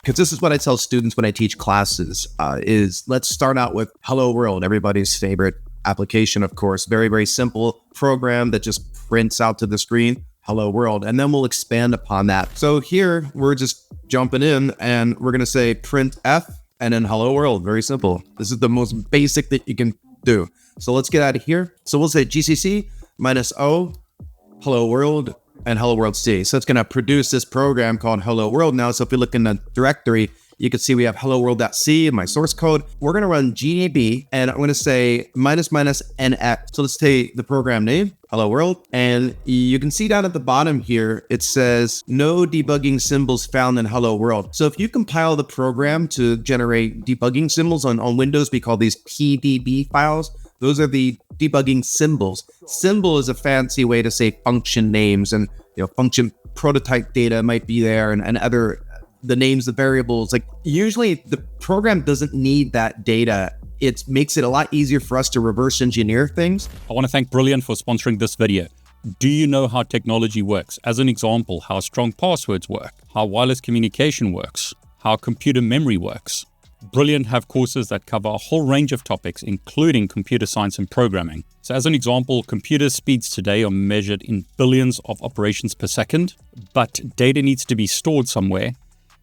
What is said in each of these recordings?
because this is what I tell students when I teach classes, is let's start out with Hello World, everybody's favorite application, of course. Very, very simple program that just prints out to the screen, Hello World, and then we'll expand upon that. So here, we're just jumping in, and we're going to say print F, and then Hello World. Very simple. This is the most basic that you can do. So let's get out of here. So we'll say GCC -O, Hello World, and Hello World C. So it's going to produce this program called Hello World now. So if we look in the directory, you can see we have hello world.c in my source code. We're going to run gdb, and I'm going to say --nx. So let's say the program name, Hello World. And you can see down at the bottom here, it says no debugging symbols found in Hello World. So if you compile the program to generate debugging symbols on Windows, we call these PDB files. Those are the debugging symbols. Symbol is a fancy way to say function names, and function prototype data might be there, and other the names, the variables. Like usually the program doesn't need that data. It makes it a lot easier for us to reverse engineer things. I want to thank Brilliant for sponsoring this video. Do you know how technology works? As an example, how strong passwords work, how wireless communication works, how computer memory works. Brilliant have courses that cover a whole range of topics, including computer science and programming. So as an example, computer speeds today are measured in billions of operations per second, but data needs to be stored somewhere.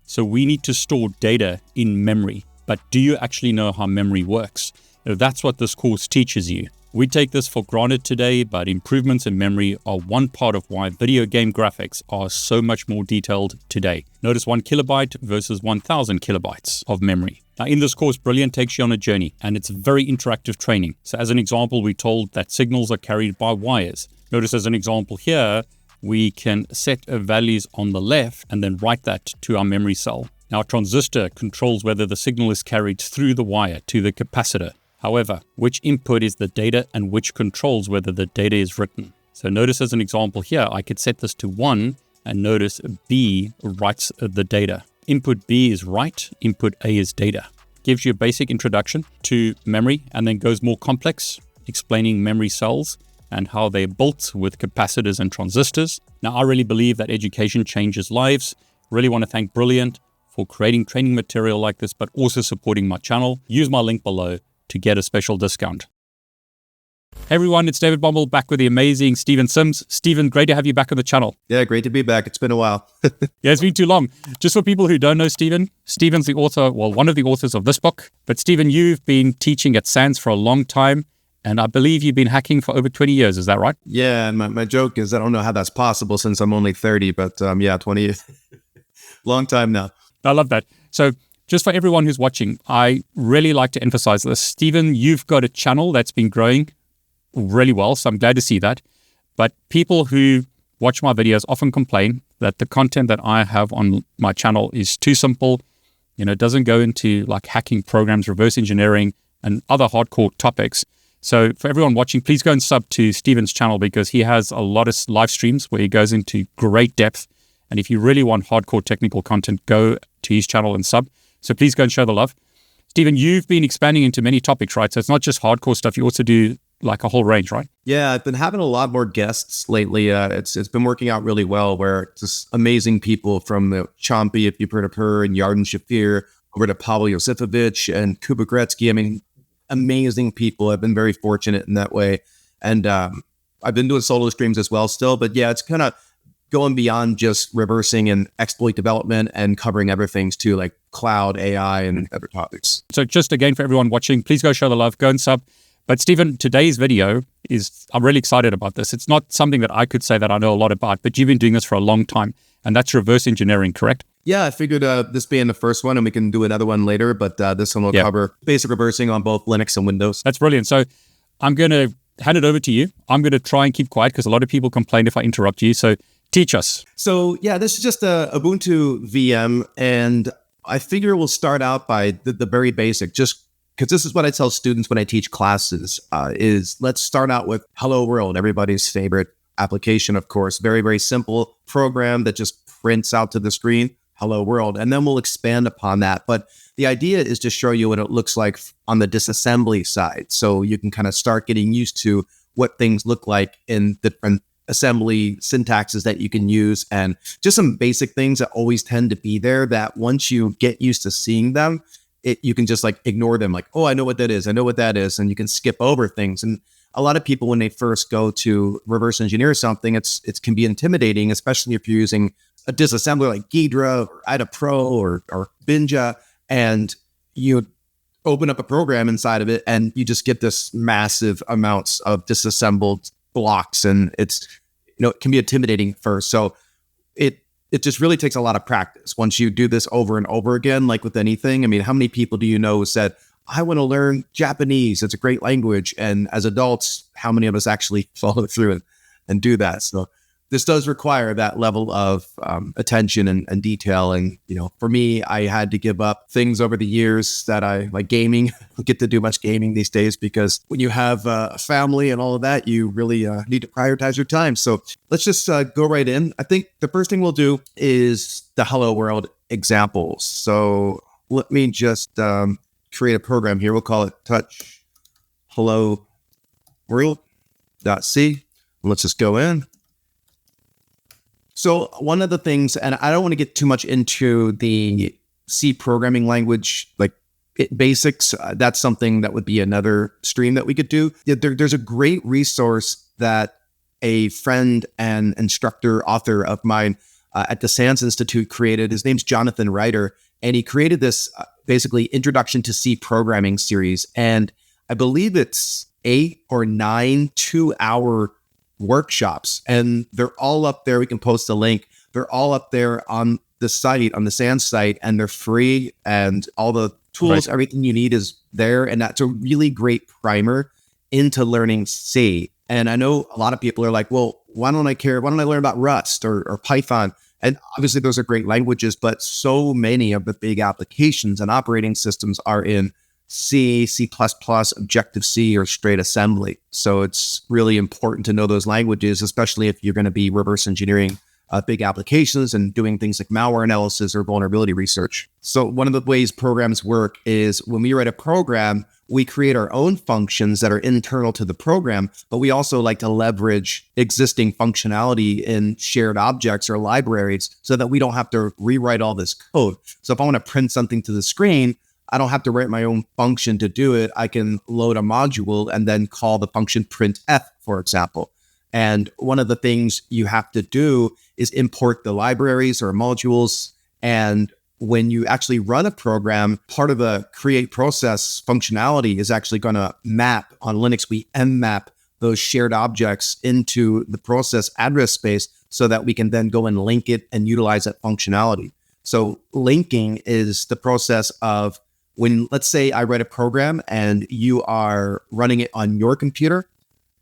So we need to store data in memory. But do you actually know how memory works? That's what this course teaches you. We take this for granted today, but improvements in memory are one part of why video game graphics are so much more detailed today. Notice 1 kilobyte versus 1000 kilobytes of memory. Now in this course, Brilliant takes you on a journey, and it's very interactive training. So as an example, we're told that signals are carried by wires. Notice as an example here, we can set values on the left and then write that to our memory cell. Now a transistor controls whether the signal is carried through the wire to the capacitor. However, which input is the data and which controls whether the data is written. So notice as an example here, I could set this to 1 and notice B writes the data. Input B is write, input A is data. Gives you a basic introduction to memory and then goes more complex, explaining memory cells and how they're built with capacitors and transistors. Now, I really believe that education changes lives. Really want to thank Brilliant for creating training material like this, but also supporting my channel. Use my link below to get a special discount. Hey everyone, it's David Bommel back with the amazing Steven Sims. Steven, great to have you back on the channel. Yeah, great to be back. It's been a while. Yeah, it's been too long. Just for people who don't know Steven, Steven's the author, well, one of the authors of this book. But Steven, you've been teaching at SANS for a long time. And I believe you've been hacking for over 20 years. Is that right? Yeah, and my joke is I don't know how that's possible since I'm only 30, but yeah, 20 years. Long time now. I love that. So just for everyone who's watching, I really like to emphasize this. Steven, you've got a channel that's been growing really well, so I'm glad to see that. But people who watch my videos often complain that the content that I have on my channel is too simple. It doesn't go into like hacking programs, reverse engineering, and other hardcore topics. So for everyone watching, please go and sub to Steven's channel because he has a lot of live streams where he goes into great depth. And if you really want hardcore technical content, go to his channel and sub. So please go and show the love. Steven, you've been expanding into many topics, right? So it's not just hardcore stuff. You also do like a whole range, right? Yeah, I've been having a lot more guests lately. It's been working out really well where it's just amazing people from Chompy, if you've heard of her, and Yarden Shafir, over to Pavel Yosifovich and Kuba Gretzky. I mean, amazing people. I've been very fortunate in that way. And I've been doing solo streams as well still. But yeah, it's kind of going beyond just reversing and exploit development and covering other things too, like cloud, AI, and other topics. So just again, for everyone watching, please go show the love, go and sub. But Steven, today's video I'm really excited about this. It's not something that I could say that I know a lot about, but you've been doing this for a long time. And that's reverse engineering, correct? Yeah, I figured this being the first one, and we can do another one later, but this one will cover basic reversing on both Linux and Windows. That's brilliant. So I'm going to hand it over to you. I'm going to try and keep quiet because a lot of people complain if I interrupt you. So teach us. So yeah, this is just a Ubuntu VM, and I figure we'll start out by the very basic, just because this is what I tell students when I teach classes, is let's start out with Hello World, everybody's favorite application, of course. Very, very simple program that just prints out to the screen, Hello World, and then we'll expand upon that. But the idea is to show you what it looks like on the disassembly side, so you can kind of start getting used to what things look like in different assembly syntaxes that you can use, and just some basic things that always tend to be there that once you get used to seeing them, you can just like ignore them. Like, oh, I know what that is. I know what that is. And you can skip over things. And a lot of people, when they first go to reverse engineer something, it can be intimidating, especially if you're using a disassembler like Ghidra or IDA Pro or Binja, and you open up a program inside of it and you just get this massive amounts of disassembled blocks, and it can be intimidating at first. So it just really takes a lot of practice. Once you do this over and over again, like with anything, I mean, how many people do you know who said, I want to learn Japanese, it's a great language, and as adults, how many of us actually follow through and do that? So this does require that level of attention and detail. And, for me, I had to give up things over the years that I like gaming. I don't get to do much gaming these days because when you have a family and all of that, you really need to prioritize your time. So let's just go right in. I think the first thing we'll do is the Hello World examples. So let me just create a program here. We'll call it touch hello world.c. Let's just go in. So one of the things, and I don't want to get too much into the C programming language, like basics. That's something that would be another stream that we could do. There's a great resource that a friend and instructor, author of mine at the SANS Institute created. His name's Jonathan Ryder, and he created this basically Introduction to C Programming series. And I believe it's 8 or 9 2-hour workshops, and they're all up there. We can post a link. They're all up there on the site, on the SANS site, and they're free, and all the tools, everything you need is there. And that's a really great primer into learning C. And I know a lot of people are like, well, why don't I care? Why don't I learn about Rust or Python? And obviously those are great languages, but so many of the big applications and operating systems are in C, C++, Objective-C, or straight assembly. So it's really important to know those languages, especially if you're going to be reverse engineering big applications and doing things like malware analysis or vulnerability research. So one of the ways programs work is when we write a program, we create our own functions that are internal to the program, but we also like to leverage existing functionality in shared objects or libraries so that we don't have to rewrite all this code. So if I want to print something to the screen, I don't have to write my own function to do it. I can load a module and then call the function printf, for example. And one of the things you have to do is import the libraries or modules. And when you actually run a program, part of the create process functionality is actually going to map on Linux. We mmap those shared objects into the process address space so that we can then go and link it and utilize that functionality. So linking is the process of when, let's say I write a program and you are running it on your computer,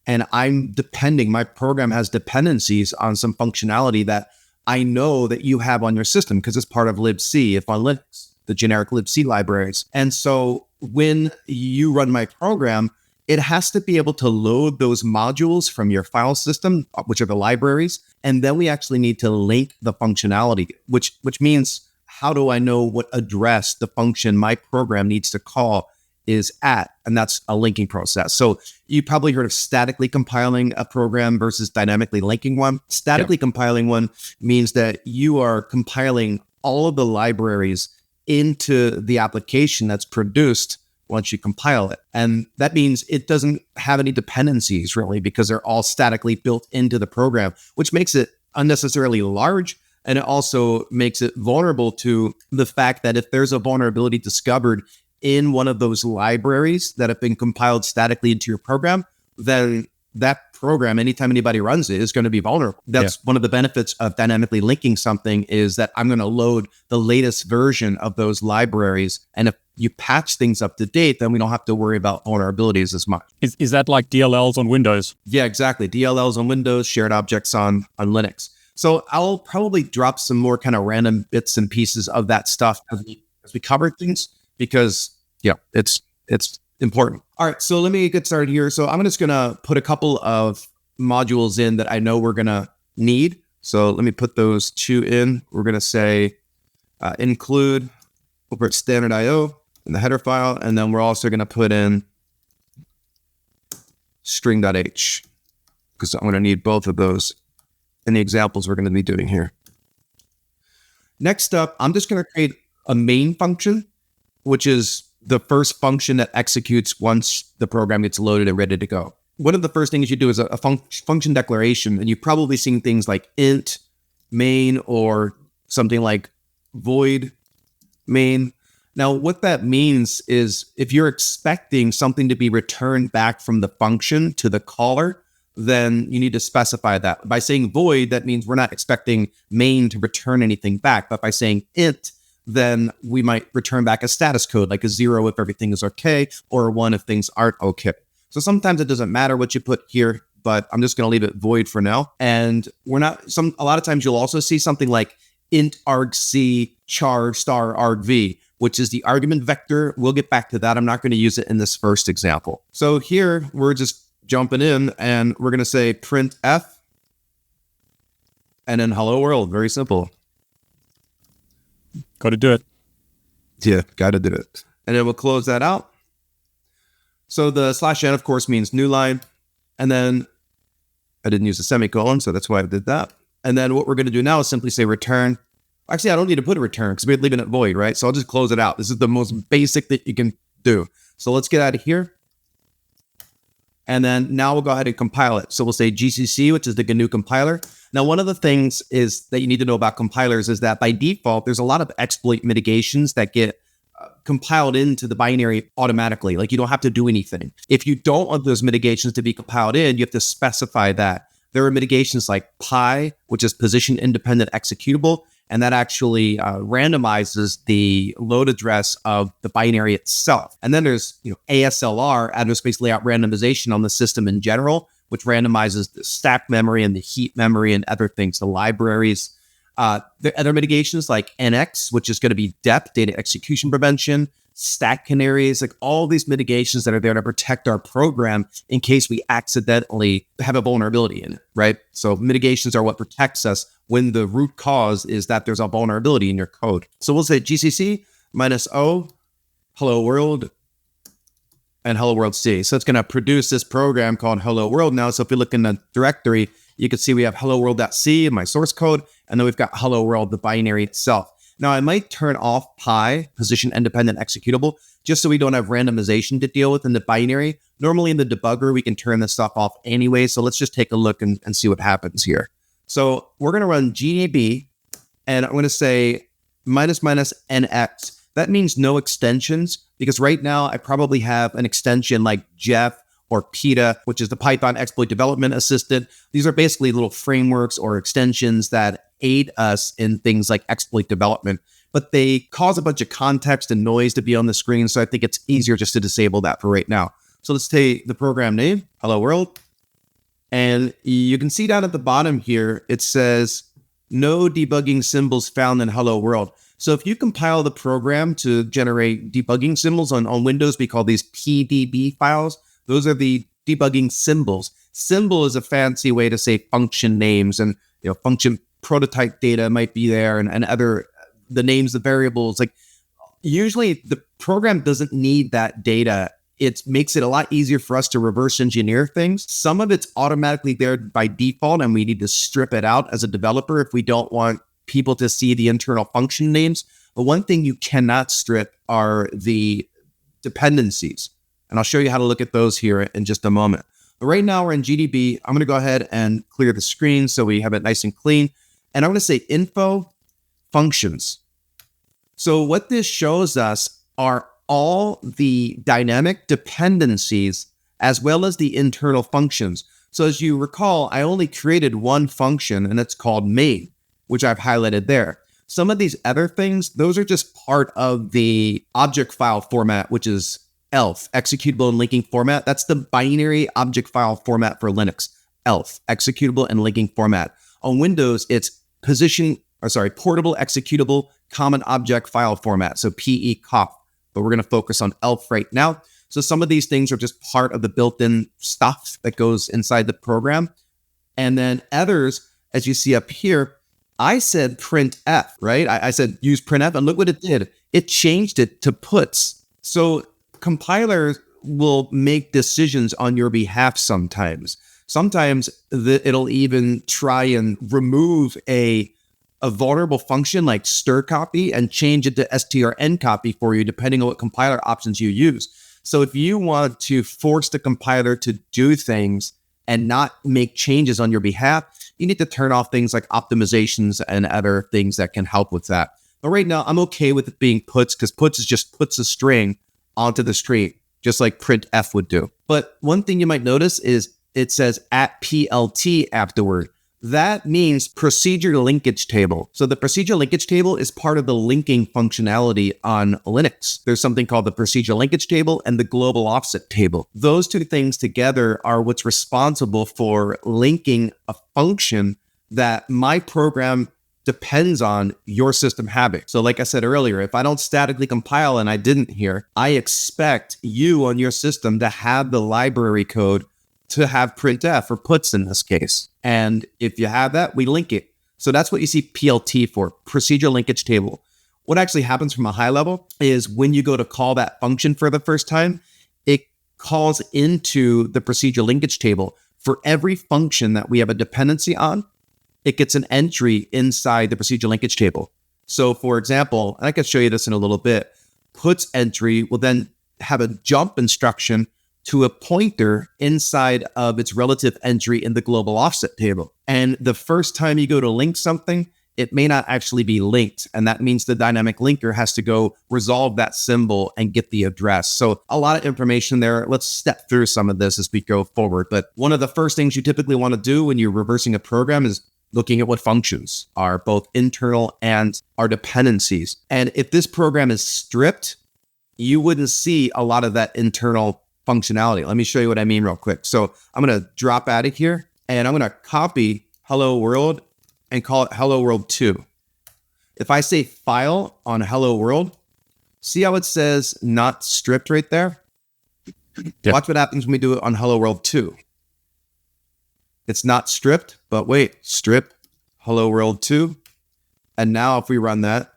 and my program has dependencies on some functionality that I know that you have on your system because it's part of libc, if on Linux, the generic libc libraries. And so when you run my program, it has to be able to load those modules from your file system, which are the libraries. And then we actually need to link the functionality, which means, how do I know what address the function my program needs to call is at? And that's a linking process. So you probably heard of statically compiling a program versus dynamically linking one. Statically compiling one means that you are compiling all of the libraries into the application that's produced once you compile it. And that means it doesn't have any dependencies really, because they're all statically built into the program, which makes it unnecessarily large. And it also makes it vulnerable to the fact that if there's a vulnerability discovered in one of those libraries that have been compiled statically into your program, then that program, anytime anybody runs it, is going to be vulnerable. That's one of the benefits of dynamically linking something, is that I'm going to load the latest version of those libraries. And if you patch things up to date, then we don't have to worry about vulnerabilities as much. Is that like DLLs on Windows? Yeah, exactly. DLLs on Windows, shared objects on Linux. So I'll probably drop some more kind of random bits and pieces of that stuff as we cover things, because it's important. All right, so let me get started here. So I'm just gonna put a couple of modules in that I know we're gonna need. So let me put those 2 in. We're gonna say include over at standard.io in the header file, and then we're also gonna put in string.h. because I'm going to need both of those in the examples we're going to be doing here. Next up, I'm just going to create a main function, which is the first function that executes once the program gets loaded and ready to go. One of the first things you do is a function declaration, and you've probably seen things like int main or something like void main. Now, what that means is if you're expecting something to be returned back from the function to the caller, then you need to specify that. By saying void, that means we're not expecting main to return anything back. But by saying int, then we might return back a status code, like a 0 if everything is okay, or a 1 if things aren't okay. So sometimes it doesn't matter what you put here, but I'm just going to leave it void for now. And a lot of times you'll also see something like int argc char star argv, which is the argument vector. We'll get back to that. I'm not going to use it in this first example. So here we're just jumping in and we're going to say printf and then hello world. Very simple. Got to do it. Yeah, got to do it. And then we'll close that out. So the /n, of course, means new line. And then I didn't use a semicolon, so that's why I did that. And then what we're going to do now is simply say return. Actually, I don't need to put a return because we're leaving it void, right? So I'll just close it out. This is the most basic that you can do. So let's get out of here. And then now we'll go ahead and compile it. So we'll say GCC, which is the GNU compiler. Now, one of the things is that you need to know about compilers is that by default, there's a lot of exploit mitigations that get compiled into the binary automatically. Like you don't have to do anything. If you don't want those mitigations to be compiled in, you have to specify that. There are mitigations like pi, which is position independent executable, and that actually randomizes the load address of the binary itself. And then there's ASLR, address space layout randomization on the system in general, which randomizes the stack memory and the heap memory and other things, the libraries. The other mitigations like NX, which is going to be depth, data execution prevention, stack canaries, like all these mitigations that are there to protect our program in case we accidentally have a vulnerability in it, right? So mitigations are what protects us when the root cause is that there's a vulnerability in your code. So we'll say GCC -o, hello world, and hello world C. So it's going to produce this program called hello world now. So if we look in the directory, you can see we have hello world.c in my source code, and then we've got hello world, the binary itself. Now, I might turn off pi, position independent executable, just so we don't have randomization to deal with in the binary. Normally in the debugger, we can turn this stuff off anyway. So let's just take a look and see what happens here. So we're going to run gdb, and I'm going to say --nx. That means no extensions, because right now I probably have an extension like Jeff or PETA, which is the Python Exploit Development Assistant. These are basically little frameworks or extensions that aid us in things like exploit development, but they cause a bunch of context and noise to be on the screen. So I think it's easier just to disable that for right now. So let's take the program name, hello world. And you can see down at the bottom here, it says no debugging symbols found in hello world. So if you compile the program to generate debugging symbols on Windows, we call these PDB files. Those are the debugging symbols. Symbol is a fancy way to say function names, and function prototype data might be there, and other the names of variables. Like usually the program doesn't need that data. It makes it a lot easier for us to reverse engineer things. Some of it's automatically there by default, and we need to strip it out as a developer if we don't want people to see the internal function names. But one thing you cannot strip are the dependencies. And I'll show you how to look at those here in just a moment. But right now we're in GDB. I'm going to go ahead and clear the screen so we have it nice and clean. And I'm going to say info functions. So what this shows us are all the dynamic dependencies as well as the internal functions. So as you recall, I only created one function, and it's called main, which I've highlighted there. Some of these other things, those are just part of the object file format, which is ELF, executable and linking format. That's the binary object file format for Linux. ELF, executable and linking format. On Windows, it's portable executable common object file format, so PECOF. But we're going to focus on ELF right now. So some of these things are just part of the built-in stuff that goes inside the program. And then others, as you see up here, I said printf, right? I said use printf, and look what it did. It changed it to puts. So compilers will make decisions on your behalf sometimes. Sometimes it'll even try and remove a vulnerable function like stir copy and change it to strn copy for you, depending on what compiler options you use. So if you want to force the compiler to do things and not make changes on your behalf, you need to turn off things like optimizations and other things that can help with that. But right now, I'm okay with it being puts, because puts is just puts a string onto the string, just like printf would do. But one thing you might notice is it says @PLT afterward. That means procedure linkage table. So the procedure linkage table is part of the linking functionality on Linux. There's something called the procedure linkage table and the global offset table. Those two things together are what's responsible for linking a function that my program depends on your system having. So like I said earlier, if I don't statically compile, and I didn't here, I expect you on your system to have the library code to have printf, or puts in this case. And if you have that, we link it. So that's what you see PLT for, procedure linkage table. What actually happens from a high level is when you go to call that function for the first time, it calls into the procedure linkage table. For every function that we have a dependency on, it gets an entry inside the procedure linkage table. So for example, and I can show you this in a little bit, puts entry will then have a jump instruction to a pointer inside of its relative entry in the global offset table. And the first time you go to link something, it may not actually be linked. And that means the dynamic linker has to go resolve that symbol and get the address. So a lot of information there. Let's step through some of this as we go forward. But one of the first things you typically want to do when you're reversing a program is looking at what functions are both internal and are dependencies. And if this program is stripped, you wouldn't see a lot of that internal functionality. Let me show you what I mean real quick. So I'm going to drop out of here and I'm going to copy hello world and call it hello world 2. If I say file on hello world, see how it says not stripped right there? Yep. Watch what happens when we do it on hello world 2. It's not stripped, but wait, strip hello world 2. And now if we run that,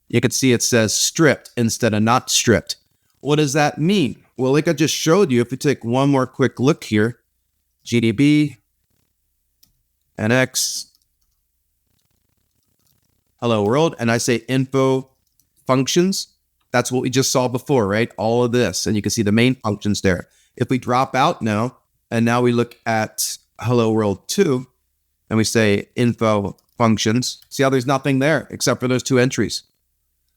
you can see it says stripped instead of not stripped. What does that mean? Well, like I just showed you, if we take one more quick look here, GDB, NX, hello world, and I say info functions, that's what we just saw before, right? All of this, and you can see the main functions there. If we drop out now, and now we look at hello world 2, and we say info functions, see how there's nothing there except for those two entries.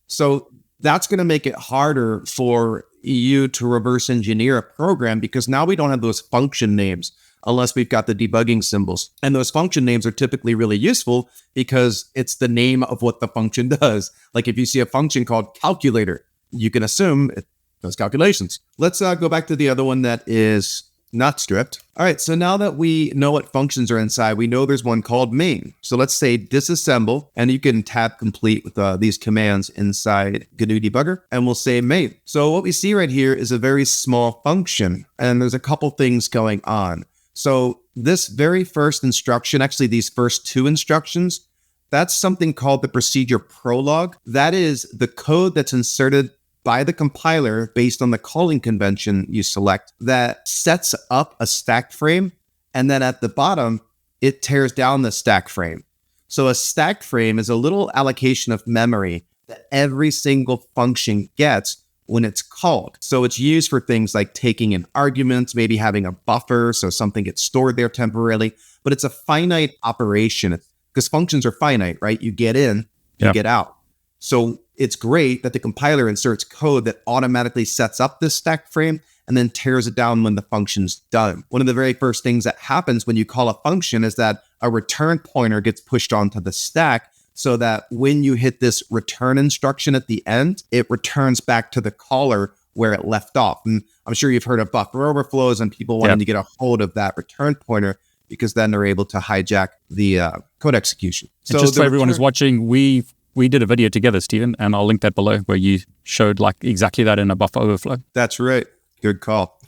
So that's going to make it harder for you to reverse engineer a program, because now we don't have those function names unless we've got the debugging symbols. And those function names are typically really useful because it's the name of what the function does. Like if you see a function called calculator, you can assume it does calculations. Let's go back to the other one that is not stripped. All right, so now that we know what functions are inside, we know there's one called main. So let's say disassemble, and you can tab complete with these commands inside GNU Debugger, and we'll say main. So what we see right here is a very small function, and there's a couple things going on. So this very first instruction, actually these first two instructions, that's something called the procedure prologue. That is the code that's inserted by the compiler based on the calling convention you select that sets up a stack frame. And then at the bottom, it tears down the stack frame. So a stack frame is a little allocation of memory that every single function gets when it's called. So it's used for things like taking in arguments, maybe having a buffer so something gets stored there temporarily, but it's a finite operation because functions are finite, right? You get in, you get out. So it's great that the compiler inserts code that automatically sets up this stack frame and then tears it down when the function's done. One of the very first things that happens when you call a function is that a return pointer gets pushed onto the stack so that when you hit this return instruction at the end, it returns back to the caller where it left off. And I'm sure you've heard of buffer overflows and people wanting to get a hold of that return pointer because then they're able to hijack the code execution. So just for everyone who's watching, we did a video together, Stephen, and I'll link that below where you showed like exactly that in a buffer overflow. That's right. Good call.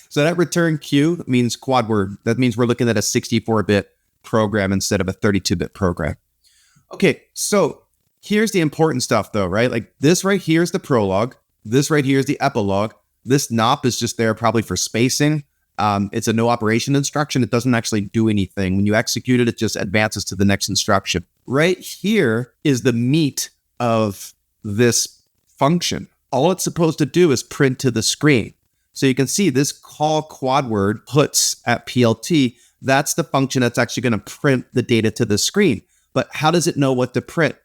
So that return queue means quad word. That means we're looking at a 64-bit program instead of a 32-bit program. Okay, so here's the important stuff though, right? Like this right here is the prologue. This right here is the epilogue. This NOP is just there probably for spacing. It's a no operation instruction. It doesn't actually do anything. When you execute it, it just advances to the next instruction. Right here is the meat of this function. All it's supposed to do is print to the screen. So you can see this call quad word puts at PLT. That's the function that's actually going to print the data to the screen. But how does it know what to print?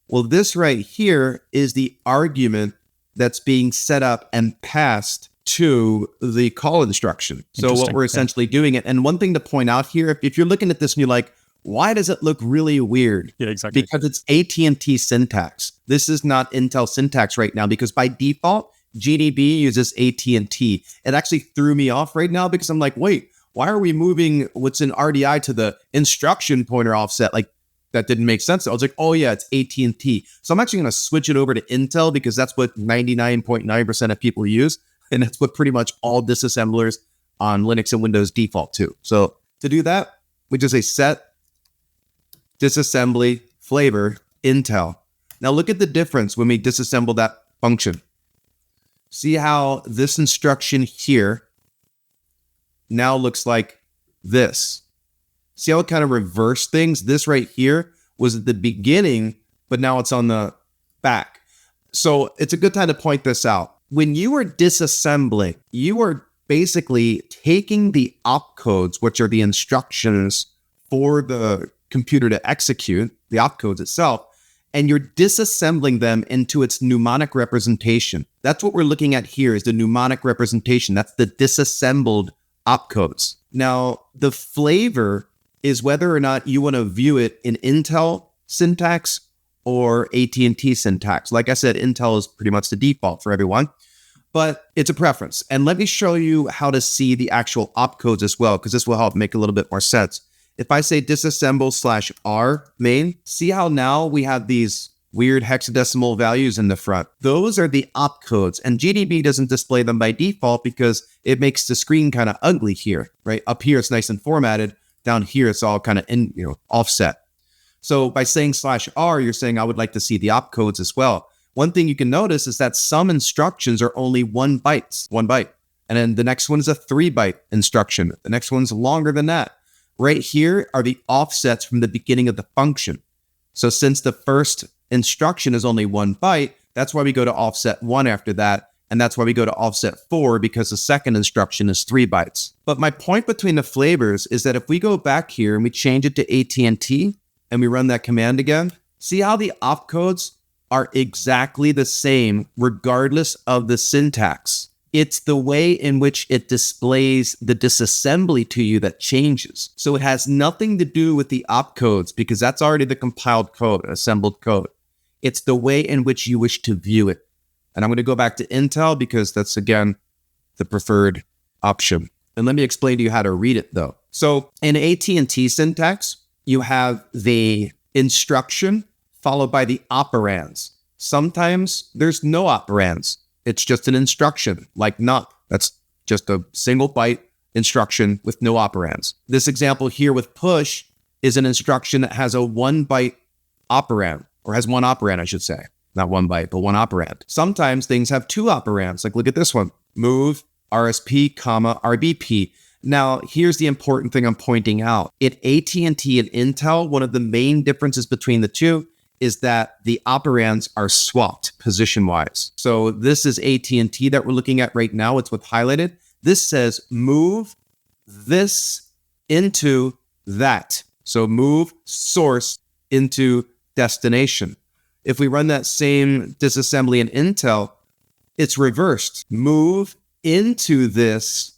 Well, this right here is the argument that's being set up and passed to the call instruction. So what we're essentially doing it. And one thing to point out here, if you're looking at this and you're like, why does it look really weird? Yeah, exactly. Because it's AT&T syntax. This is not Intel syntax right now, because by default, GDB uses AT&T. It actually threw me off right now because I'm like, wait, why are we moving what's in RDI to the instruction pointer offset? Like, that didn't make sense. I was like, oh yeah, it's AT&T. So I'm actually going to switch it over to Intel because that's what 99.9% of people use. And that's what pretty much all disassemblers on Linux and Windows default to. So to do that, we just say set disassembly flavor Intel. Now look at the difference when we disassemble that function. See how this instruction here now looks like this. See how it kind of reversed things? This right here was at the beginning, but now it's on the back. So it's a good time to point this out. When you are disassembling, you are basically taking the opcodes, which are the instructions for the computer to execute, the opcodes itself, and you're disassembling them into its mnemonic representation. That's what we're looking at here, is the mnemonic representation. That's the disassembled opcodes. Now, the flavor is whether or not you want to view it in Intel syntax or AT&T syntax. Like I said, Intel is pretty much the default for everyone, but it's a preference. And let me show you how to see the actual opcodes as well, because this will help make a little bit more sense. If I say disassemble /R main, see how now we have these weird hexadecimal values in the front. Those are the opcodes, and GDB doesn't display them by default because it makes the screen kind of ugly here, right? Up here, it's nice and formatted. Down here, it's all kind of offset. So by saying /R, you're saying I would like to see the opcodes as well. One thing you can notice is that some instructions are only 1 byte. And then the next one is a 3-byte instruction. The next one's longer than that. Right here are the offsets from the beginning of the function. So since the first instruction is only 1 byte, that's why we go to offset 1 after that. And that's why we go to offset 4, because the second instruction is 3 bytes. But my point between the flavors is that if we go back here and we change it to AT&T and we run that command again, see how the opcodes are exactly the same regardless of the syntax. It's the way in which it displays the disassembly to you that changes. So it has nothing to do with the opcodes, because that's already the compiled code, assembled code. It's the way in which you wish to view it. And I'm going to go back to Intel because that's, again, the preferred option. And let me explain to you how to read it, though. So in AT&T syntax, you have the instruction followed by the operands. Sometimes there's no operands. It's just an instruction, like not. That's just a single byte instruction with no operands. This example here with push is an instruction that has a 1 byte operand, or has 1 operand, I should say. Not 1 byte, but 1 operand. Sometimes things have 2 operands. Like look at this one, move, RSP, RBP. Now, here's the important thing I'm pointing out. At AT&T and Intel, one of the main differences between the two is that the operands are swapped position-wise. So this is AT&T that we're looking at right now. It's what's highlighted. This says move this into that. So move source into destination. If we run that same disassembly in Intel, it's reversed. Move into this,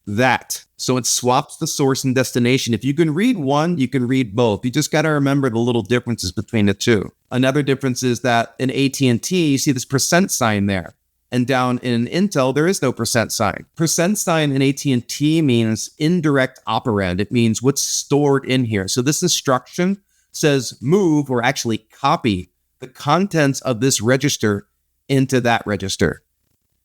that. So it swaps the source and destination. If you can read one, you can read both. You just got to remember the little differences between the two. Another difference is that in AT&T, you see this % sign there. And down in Intel, there is no % sign. % sign in AT&T means indirect operand. It means what's stored in here. So this instruction says move, or actually copy, the contents of this register into that register.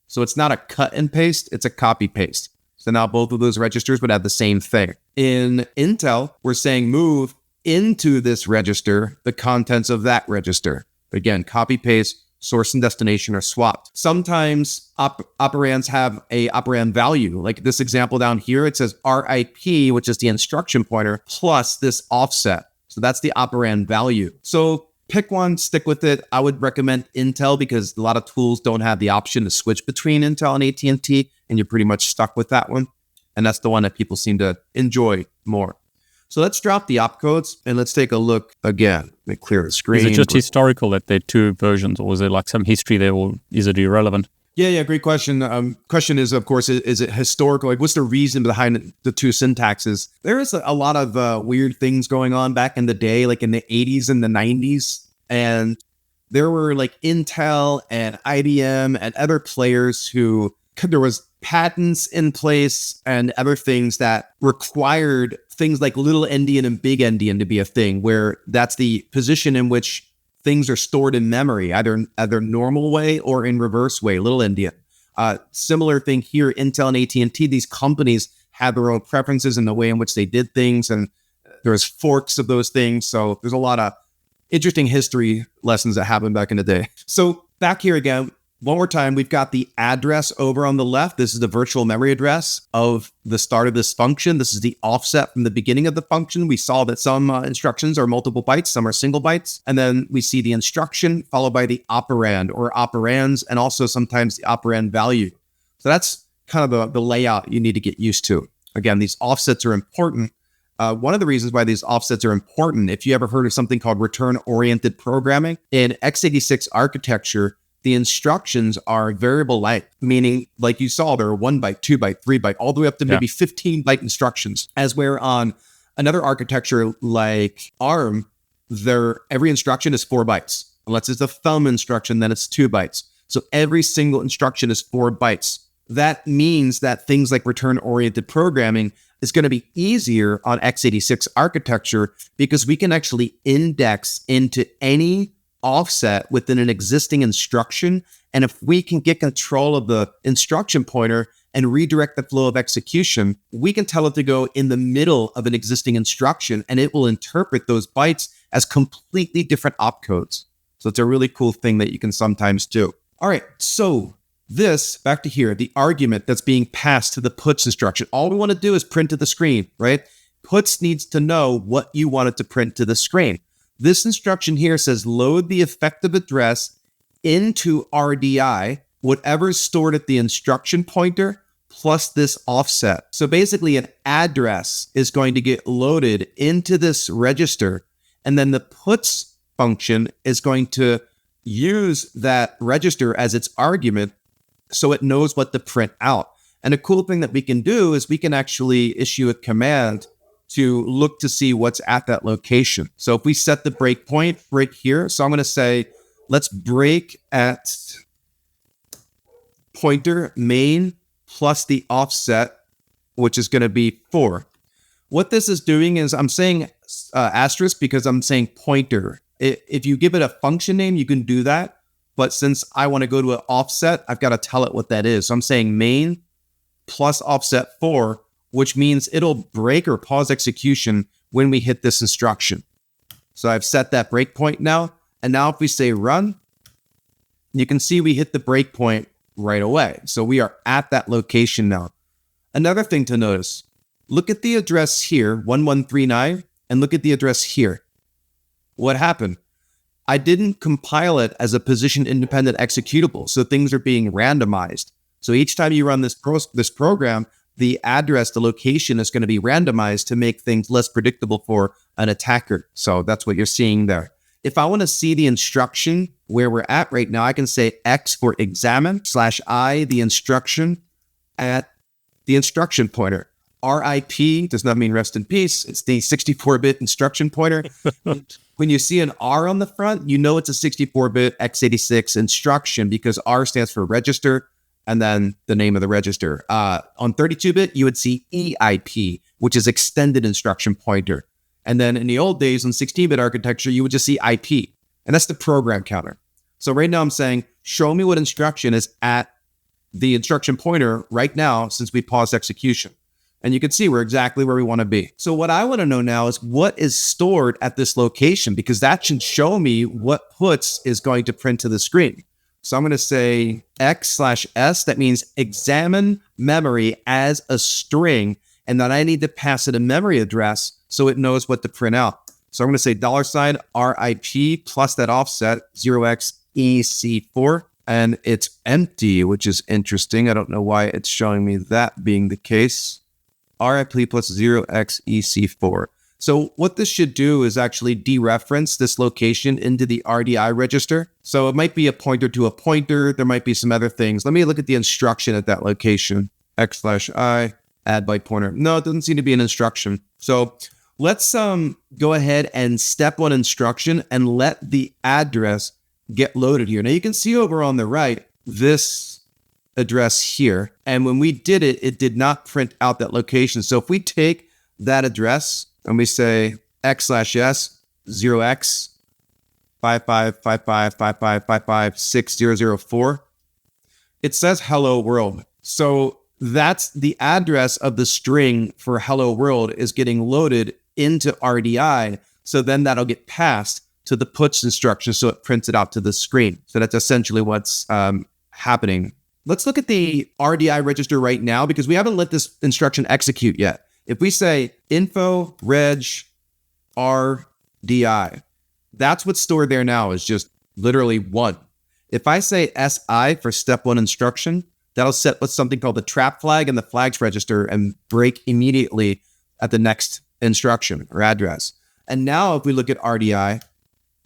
So it's not a cut and paste, it's a copy paste. So now both of those registers would have the same thing. In Intel, we're saying move into this register the contents of that register. But again, copy paste, source and destination are swapped. Sometimes operands have a operand value. Like this example down here, it says RIP, which is the instruction pointer, plus this offset. So that's the operand value. So pick one, stick with it. I would recommend Intel because a lot of tools don't have the option to switch between Intel and AT&T, and you're pretty much stuck with that one. And that's the one that people seem to enjoy more. So let's drop the opcodes and let's take a look again. Let me clear the screen. Is it just historical that there are two versions, or is there like some history there, or is it irrelevant? Yeah, great question. Question is, of course, is it historical? Like, what's the reason behind the two syntaxes? There is a lot of weird things going on back in the day, like in the 80s and the 90s. And there were like Intel and IBM and other players who, there was patents in place and other things that required things like little endian and big endian to be a thing, where that's the position in which things are stored in memory, either normal way or in reverse way, little endian. Similar thing here, Intel and AT&T, these companies had their own preferences in the way in which they did things, and there's forks of those things. So there's a lot of interesting history lessons that happened back in the day. So back here again, one more time, we've got the address over on the left. This is the virtual memory address of the start of this function. This is the offset from the beginning of the function. We saw that some instructions are multiple bytes, some are single bytes. And then we see the instruction followed by the operand or operands, and also sometimes the operand value. So that's kind of the layout you need to get used to. Again, these offsets are important. One of the reasons why these offsets are important, if you ever heard of something called return-oriented programming, in x86 architecture, the instructions are variable length, meaning like you saw, there are 1 byte, 2 byte, 3 byte, all the way up to maybe 15 byte instructions. As where on another architecture like ARM, every instruction is 4 bytes. Unless it's a thumb instruction, then it's 2 bytes. So every single instruction is 4 bytes. That means that things like return-oriented programming is going to be easier on x86 architecture because we can actually index into any offset within an existing instruction. And if we can get control of the instruction pointer and redirect the flow of execution, we can tell it to go in the middle of an existing instruction, and it will interpret those bytes as completely different opcodes. So it's a really cool thing that you can sometimes do. All right, so this, back to here, the argument that's being passed to the puts instruction. All we want to do is print to the screen, right? Puts needs to know what you want it to print to the screen. This instruction here says load the effective address into RDI, whatever's stored at the instruction pointer, plus this offset. So basically an address is going to get loaded into this register, and then the puts function is going to use that register as its argument so it knows what to print out. And a cool thing that we can do is we can actually issue a command to look to see what's at that location. So if we set the breakpoint right here, so I'm going to say, let's break at pointer main plus the offset, which is going to be 4. What this is doing is I'm saying asterisk because I'm saying pointer. If you give it a function name, you can do that. But since I want to go to an offset, I've got to tell it what that is. So I'm saying main plus offset 4, which means it'll break or pause execution when we hit this instruction. So I've set that breakpoint now. And now if we say run, you can see we hit the breakpoint right away. So we are at that location now. Another thing to notice, look at the address here, 1139, and look at the address here. What happened? I didn't compile it as a position independent executable, so things are being randomized. So each time you run this program, the address, the location is going to be randomized to make things less predictable for an attacker. So that's what you're seeing there. If I want to see the instruction where we're at right now, I can say X for examine /I, the instruction at the instruction pointer. RIP does not mean rest in peace. It's the 64-bit instruction pointer. When you see an R on the front, you know it's a 64-bit x86 instruction because R stands for register and then the name of the register. On 32-bit, you would see EIP, which is extended instruction pointer. And then in the old days, on 16-bit architecture, you would just see IP, and that's the program counter. So right now I'm saying, show me what instruction is at the instruction pointer right now since we paused execution. And you can see we're exactly where we want to be. So what I want to know now is what is stored at this location, because that should show me what puts is going to print to the screen. So I'm going to say x/s. That means examine memory as a string, and then I need to pass it a memory address so it knows what to print out. So I'm going to say $RIP plus that offset 0xEC4, and it's empty, which is interesting. I don't know why it's showing me that being the case. RIP plus 0xEC4. So what this should do is actually dereference this location into the RDI register. So it might be a pointer to a pointer. There might be some other things. Let me look at the instruction at that location. x/I, add byte pointer. No, it doesn't seem to be an instruction. So let's go ahead and step one instruction and let the address get loaded here. Now you can see over on the right, this address here. And when we did it, it did not print out that location. So if we take that address and we say x/s 0x 555555556004, it says hello world. So that's the address of the string for hello world is getting loaded into RDI. So then that'll get passed to the puts instruction. So it prints it out to the screen. So that's essentially what's happening. Let's look at the RDI register right now because we haven't let this instruction execute yet. If we say info reg RDI, that's what's stored there now is just literally 1. If I say SI for step 1 instruction, that'll set what's something called the trap flag in the flags register and break immediately at the next instruction or address. And now if we look at RDI,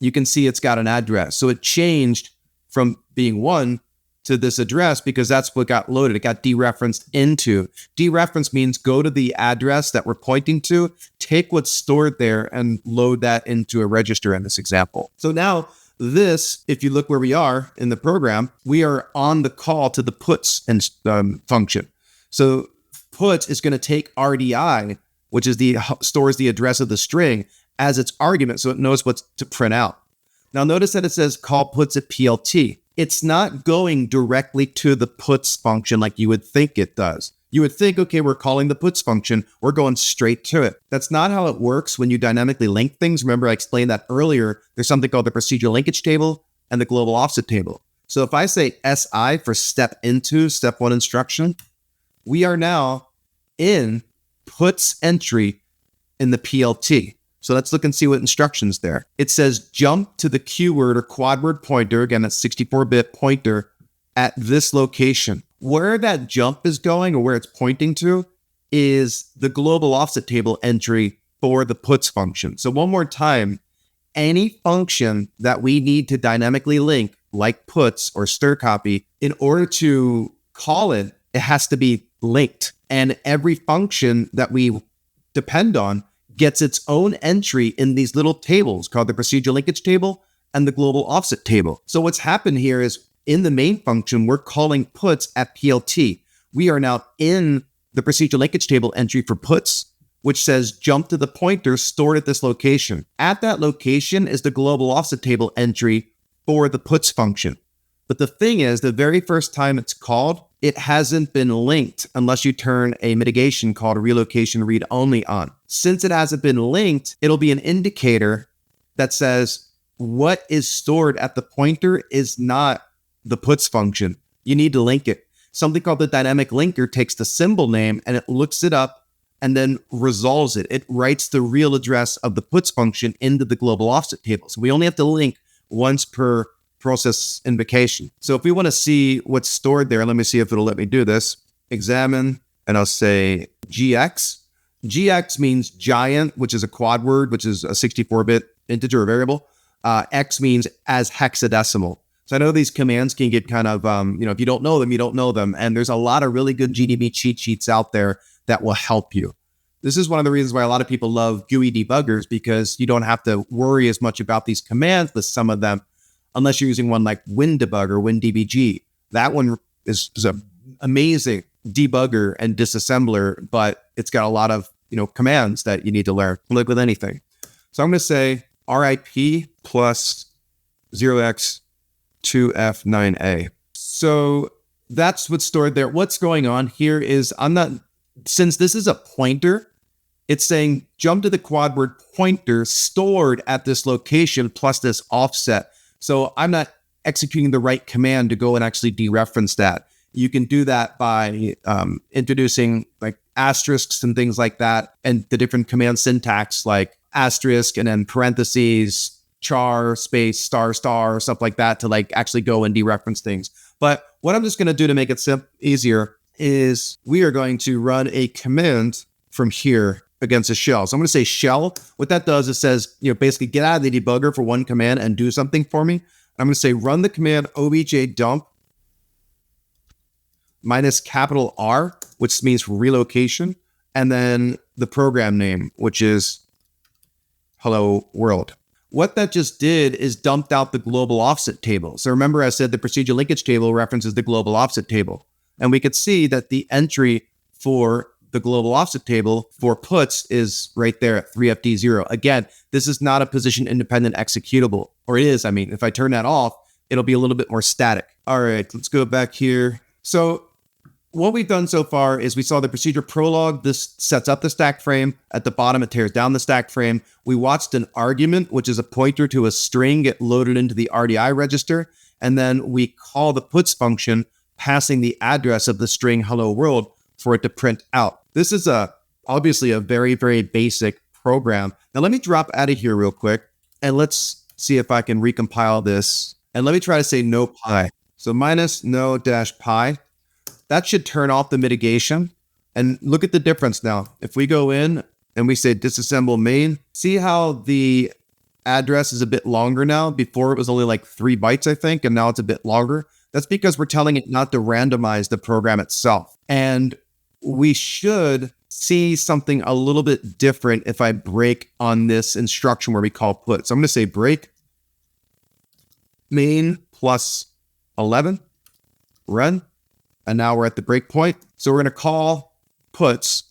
you can see it's got an address. So it changed from being 1 to this address because that's what got loaded. It got dereferenced into. Dereference means go to the address that we're pointing to, take what's stored there and load that into a register in this example. So now this, if you look where we are in the program, we are on the call to the puts function. So puts is going to take RDI, which is stores the address of the string as its argument. So it knows what to print out. Now notice that it says call puts at PLT. It's not going directly to the puts function like you would think it does. You would think, okay, we're calling the puts function. We're going straight to it. That's not how it works when you dynamically link things. Remember, I explained that earlier. There's something called the procedural linkage table and the global offset table. So if I say SI for step 1 instruction, we are now in puts entry in the PLT. So let's look and see what instructions there. It says jump to the keyword or quad word pointer. Again, that's 64-bit pointer at this location. Where that jump is going or where it's pointing to is the global offset table entry for the puts function. So one more time, any function that we need to dynamically link like puts or stir copy, in order to call it, it has to be linked. And every function that we depend on gets its own entry in these little tables called the procedural linkage table and the global offset table. So what's happened here is in the main function, we're calling puts at PLT. We are now in the procedural linkage table entry for puts, which says jump to the pointer stored at this location. At that location is the global offset table entry for the puts function. But the thing is, the very first time it's called, it hasn't been linked unless you turn a mitigation called relocation read only on. Since it hasn't been linked, it'll be an indicator that says what is stored at the pointer is not the puts function. You need to link it. Something called the dynamic linker takes the symbol name and it looks it up and then resolves it. It writes the real address of the puts function into the global offset table. So we only have to link once per process invocation. So if we want to see what's stored there, let me see if it'll let me do this. Examine, and I'll say GX. GX means giant, which is a quad word, which is a 64-bit integer or variable. X means as hexadecimal. So I know these commands can get kind of, if you don't know them, you don't know them. And there's a lot of really good GDB cheat sheets out there that will help you. This is one of the reasons why a lot of people love GUI debuggers, because you don't have to worry as much about these commands with some of them, unless you're using one like WinDebug or WinDBG. That one is an amazing debugger and disassembler, but it's got a lot of commands that you need to learn, like with anything. So I'm going to say RIP plus 0x2f9a. So that's what's stored there. What's going on here is since this is a pointer, it's saying jump to the quad word pointer stored at this location plus this offset. So I'm not executing the right command to go and actually dereference that. You can do that by introducing like asterisks and things like that, and the different command syntax like asterisk and then parentheses, char, space, star, stuff like that to like actually go and dereference things. But what I'm just going to do to make it easier is we are going to run a command from here against a shell. So I'm going to say shell. What that does is says, basically get out of the debugger for one command and do something for me. I'm going to say run the command obj dump minus capital R, which means relocation, and then the program name, which is hello world. What that just did is dumped out the global offset table. So remember I said the procedure linkage table references the global offset table. And we could see that the entry for the global offset table for puts is right there at 3FD0. Again, this is not a position independent executable, or it is. I mean, if I turn that off, it'll be a little bit more static. All right, let's go back here. So what we've done so far is we saw the procedure prologue. This sets up the stack frame. At the bottom, it tears down the stack frame. We watched an argument, which is a pointer to a string, get loaded into the RDI register. And then we call the puts function, passing the address of the string hello world for it to print out. This is obviously a very, very basic program. Now let me drop out of here real quick and let's see if I can recompile this. And let me try to say no pi. So minus no dash pi. That should turn off the mitigation. And look at the difference now. If we go in and we say disassemble main, see how the address is a bit longer now? Before it was only like 3 bytes, I think, and now it's a bit longer. That's because we're telling it not to randomize the program itself. And we should see something a little bit different if I break on this instruction where we call put. So I'm going to say break main plus 11, run. And now we're at the breakpoint. So we're going to call puts.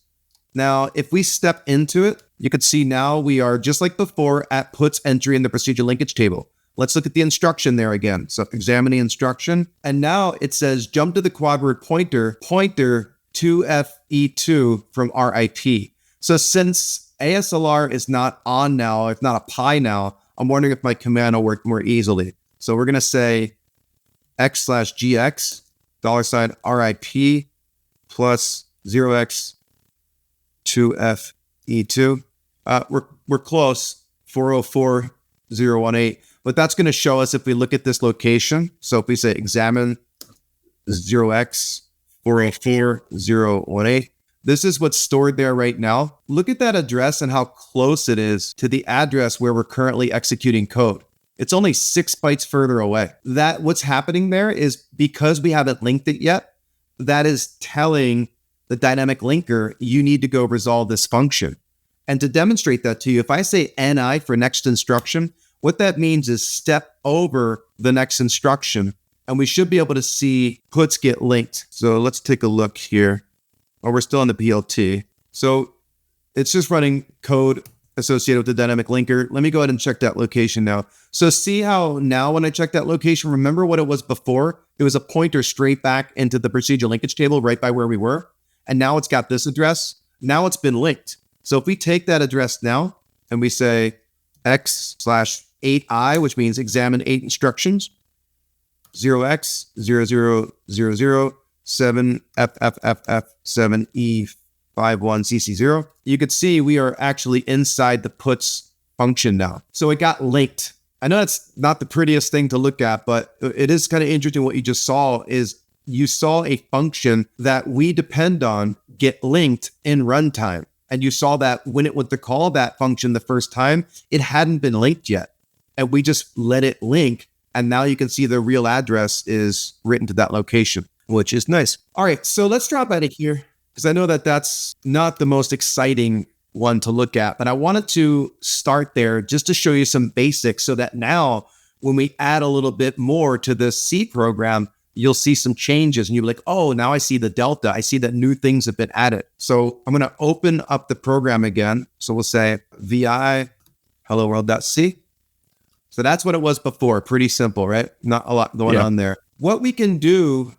Now, if we step into it, you can see now we are just like before at puts entry in the procedure linkage table. Let's look at the instruction there again. So examine the instruction. And now it says jump to the quad word pointer 2FE2 from RIP. So since ASLR is not on now, if not a pi now, I'm wondering if my command will work more easily. So we're going to say x/gx $RIP plus 0x 2FE2. We're close, 404018, but that's going to show us if we look at this location. So if we say examine 0x 404018, this is what's stored there right now. Look at that address and how close it is to the address where we're currently executing code. It's only 6 bytes further away. That what's happening there is because we haven't linked it yet, that is telling the dynamic linker, you need to go resolve this function. And to demonstrate that to you, if I say NI for next instruction, what that means is step over the next instruction, and we should be able to see puts get linked. So let's take a look here. Oh, we're still on the PLT. So it's just running code associated with the dynamic linker. Let me go ahead and check that location now. So see how now when I check that location, remember what it was before? It was a pointer straight back into the procedure linkage table right by where we were. And now it's got this address. Now it's been linked. So if we take that address now and we say x/8i, which means examine 8 instructions, 0x 000007FFFF7E51CC0, you could see we are actually inside the puts function now. So it got linked. I know that's not the prettiest thing to look at, but it is kind of interesting. What you just saw is you saw a function that we depend on get linked in runtime. And you saw that when it went to call that function the first time, it hadn't been linked yet. And we just let it link. And now you can see the real address is written to that location, which is nice. All right, so let's drop out of here because I know that that's not the most exciting one to look at, but I wanted to start there just to show you some basics so that now when we add a little bit more to the C program, you'll see some changes and you'll be like, oh, now I see the delta. I see that new things have been added. So I'm going to open up the program again. So we'll say vi hello world.c. So that's what it was before. Pretty simple, right? Not a lot going on there. What we can do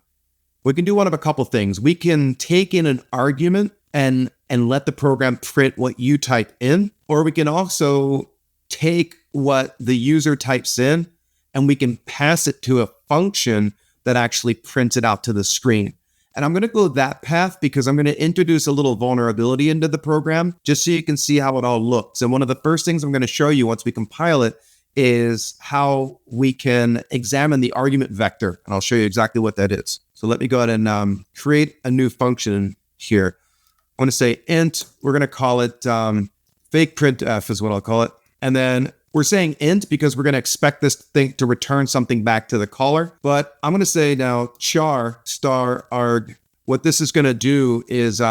one of a couple things. We can take in an argument and let the program print what you type in, or we can also take what the user types in and we can pass it to a function that actually prints it out to the screen. And I'm going to go that path because I'm going to introduce a little vulnerability into the program just so you can see how it all looks. And one of the first things I'm going to show you once we compile it is how we can examine the argument vector. And I'll show you exactly what that is. So let me go ahead and create a new function here. I'm going to say int. We're going to call it fake printf is what I'll call it. And then we're saying int because we're going to expect this thing to return something back to the caller. But I'm going to say now char star arg. What this is going to do is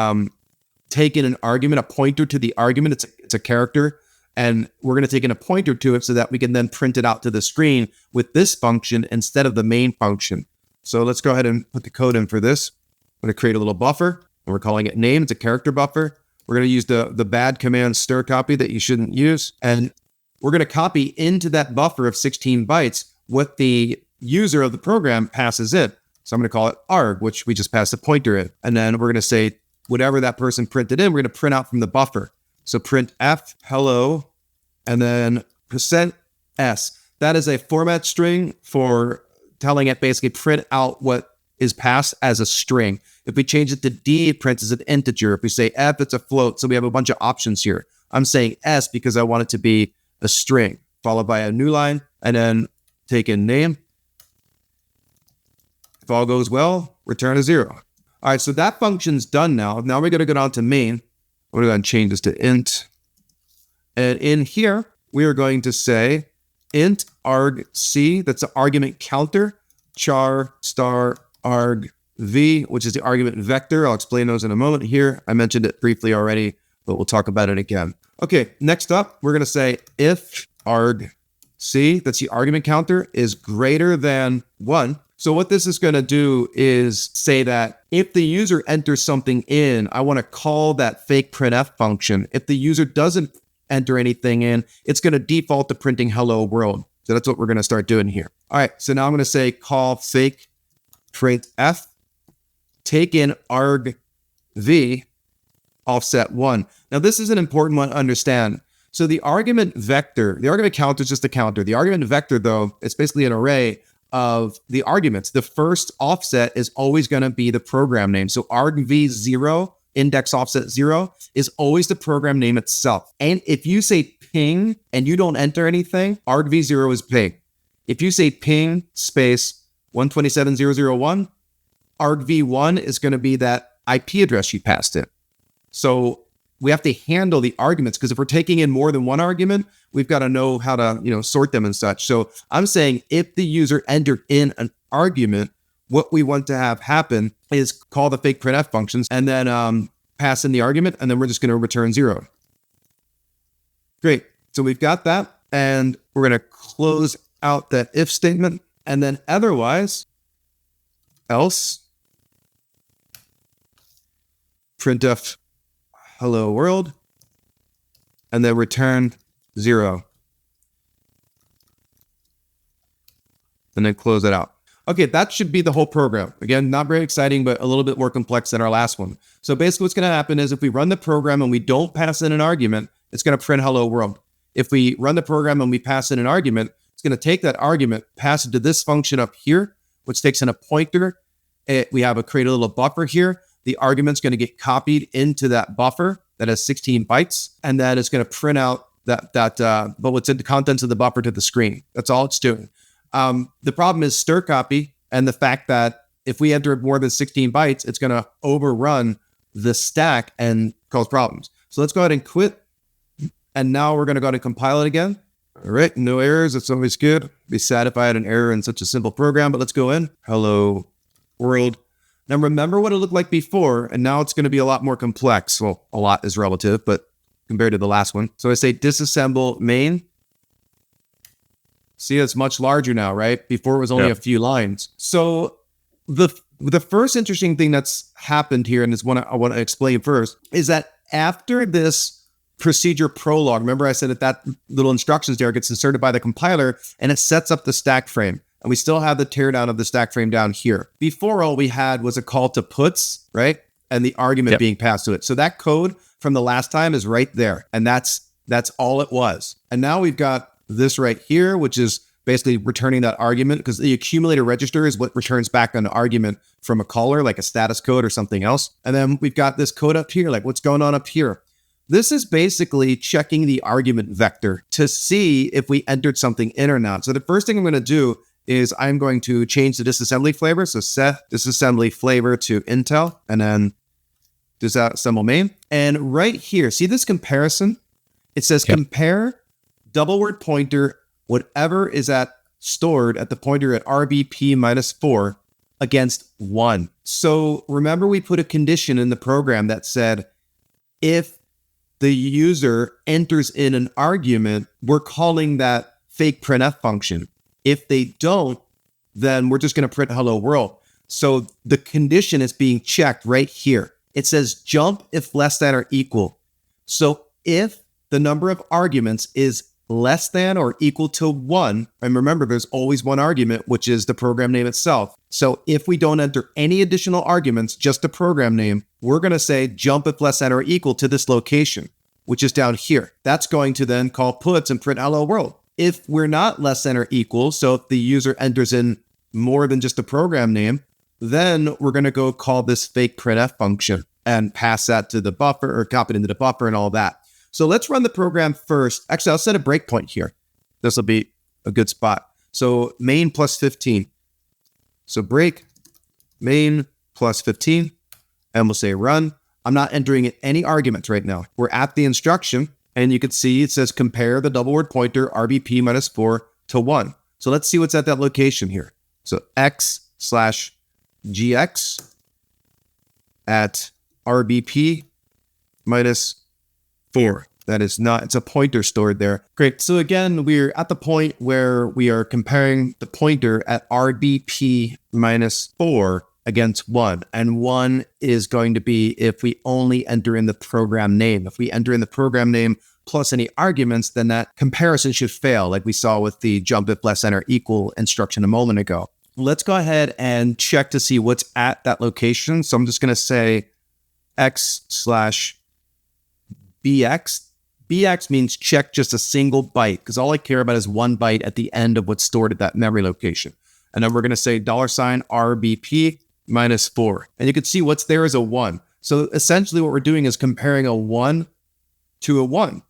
take in an argument, a pointer to the argument. It's a character. And we're going to take in a pointer to it so that we can then print it out to the screen with this function instead of the main function. So let's go ahead and put the code in for this. I'm going to create a little buffer. And we're calling it name. It's a character buffer. We're going to use the bad command stir copy that you shouldn't use. And we're going to copy into that buffer of 16 bytes what the user of the program passes in. So I'm going to call it arg, which we just passed a pointer in. And then we're going to say whatever that person printed in, we're going to print out from the buffer. So print f, hello, and then %s. That is a format string for telling it basically print out what is passed as a string. If we change it to D, it prints as an integer. If we say F, it's a float. So we have a bunch of options here. I'm saying S because I want it to be a string, followed by a new line, and then take in name. If all goes well, return a 0. All right, so that function's done now. Now we're going to go down to main. We're going to change this to int. And in here, we are going to say int argc, that's the argument counter, char star arg v, which is the argument vector. I'll explain those in a moment here. I mentioned it briefly already, but we'll talk about it again. Okay, next up, we're going to say if argc, that's the argument counter, is greater than 1. So what this is going to do is say that if the user enters something in, I want to call that fake printf function. If the user doesn't enter anything in, it's going to default to printing hello world. So that's what we're going to start doing here. All right, so now I'm going to say call fake printf, take in arg v, offset 1. Now this is an important one to understand. So the argument vector, the argument counter is just a counter. The argument vector, though, it's basically an array of the arguments. The first offset is always going to be the program name. So argv0, index offset 0, is always the program name itself. And if you say ping and you don't enter anything, argv0 is ping. If you say ping space 127.0.0.1, argv1 is going to be that IP address you passed in. So we have to handle the arguments because if we're taking in more than one argument, we've got to know how to, sort them and such. So I'm saying if the user entered in an argument, what we want to have happen is call the fake printf functions and then pass in the argument, and then we're just going to return 0. Great. So we've got that, and we're going to close out that if statement, and then otherwise, else, printf hello world, and then return 0. And then close it out. Okay, that should be the whole program. Again, not very exciting, but a little bit more complex than our last one. So basically what's going to happen is if we run the program and we don't pass in an argument, it's going to print hello world. If we run the program and we pass in an argument, it's going to take that argument, pass it to this function up here, which takes in a pointer. We have create a little buffer here. The argument's going to get copied into that buffer that has 16 bytes, and then it's going to print out but what's in the contents of the buffer to the screen. That's all it's doing. The problem is stir copy and the fact that if we enter more than 16 bytes, it's going to overrun the stack and cause problems. So let's go ahead and quit. And now we're going to go ahead and compile it again. All right, no errors. That's always good. Be sad if I had an error in such a simple program, but let's go in. Hello world. Now remember what it looked like before, and now it's going to be a lot more complex. Well, a lot is relative, but compared to the last one. So I say disassemble main. See, it's much larger now, right? Before it was only a few lines. So the first interesting thing that's happened here, and is one I want to explain first, is that after this procedure prologue, remember I said that little instructions there gets inserted by the compiler, and it sets up the stack frame. And we still have the teardown of the stack frame down here. Before, all we had was a call to puts, right? And the argument being passed to it. So that code from the last time is right there. And that's all it was. And now we've got this right here, which is basically returning that argument, because the accumulator register is what returns back an argument from a caller, like a status code or something else. And then we've got this code up here, like what's going on up here. This is basically checking the argument vector to see if we entered something in or not. So the first thing I'm going to do is I'm going to change the disassembly flavor. So set disassembly flavor to Intel and then disassemble main. And right here, see this comparison? It says compare double word pointer, whatever is stored at the pointer at RBP -4 against 1. So remember we put a condition in the program that said if the user enters in an argument, we're calling that fake printf function. If they don't, then we're just going to print hello world. So the condition is being checked right here. It says jump if less than or equal. So if the number of arguments is less than or equal to 1, and remember there's always one argument, which is the program name itself. So if we don't enter any additional arguments, just the program name, we're going to say jump if less than or equal to this location, which is down here. That's going to then call puts and print hello world. If we're not less than or equal, so if the user enters in more than just a program name, then we're going to go call this fake printf function and pass that to the buffer or copy it into the buffer and all that. So let's run the program first. Actually, I'll set a breakpoint here. This will be a good spot. So main plus 15. So break main plus 15, and we'll say run. I'm not entering in any arguments right now. We're at the instruction, and you can see it says compare the double word pointer RBP -4 to 1. So let's see what's at that location here. So x/gx at RBP -4. That is not, it's a pointer stored there. Great. So again, we're at the point where we are comparing the pointer at RBP -4 against 1. And 1 is going to be if we only enter in the program name. If we enter in the program name plus any arguments, then that comparison should fail, like we saw with the jump if less than or equal instruction a moment ago. Let's go ahead and check to see what's at that location. So I'm just going to say x/bx. bx means check just a single byte, because all I care about is one byte at the end of what's stored at that memory location. And then we're going to say $RBP -4. And you can see what's there is a 1. So essentially what we're doing is comparing a 1 to a 1.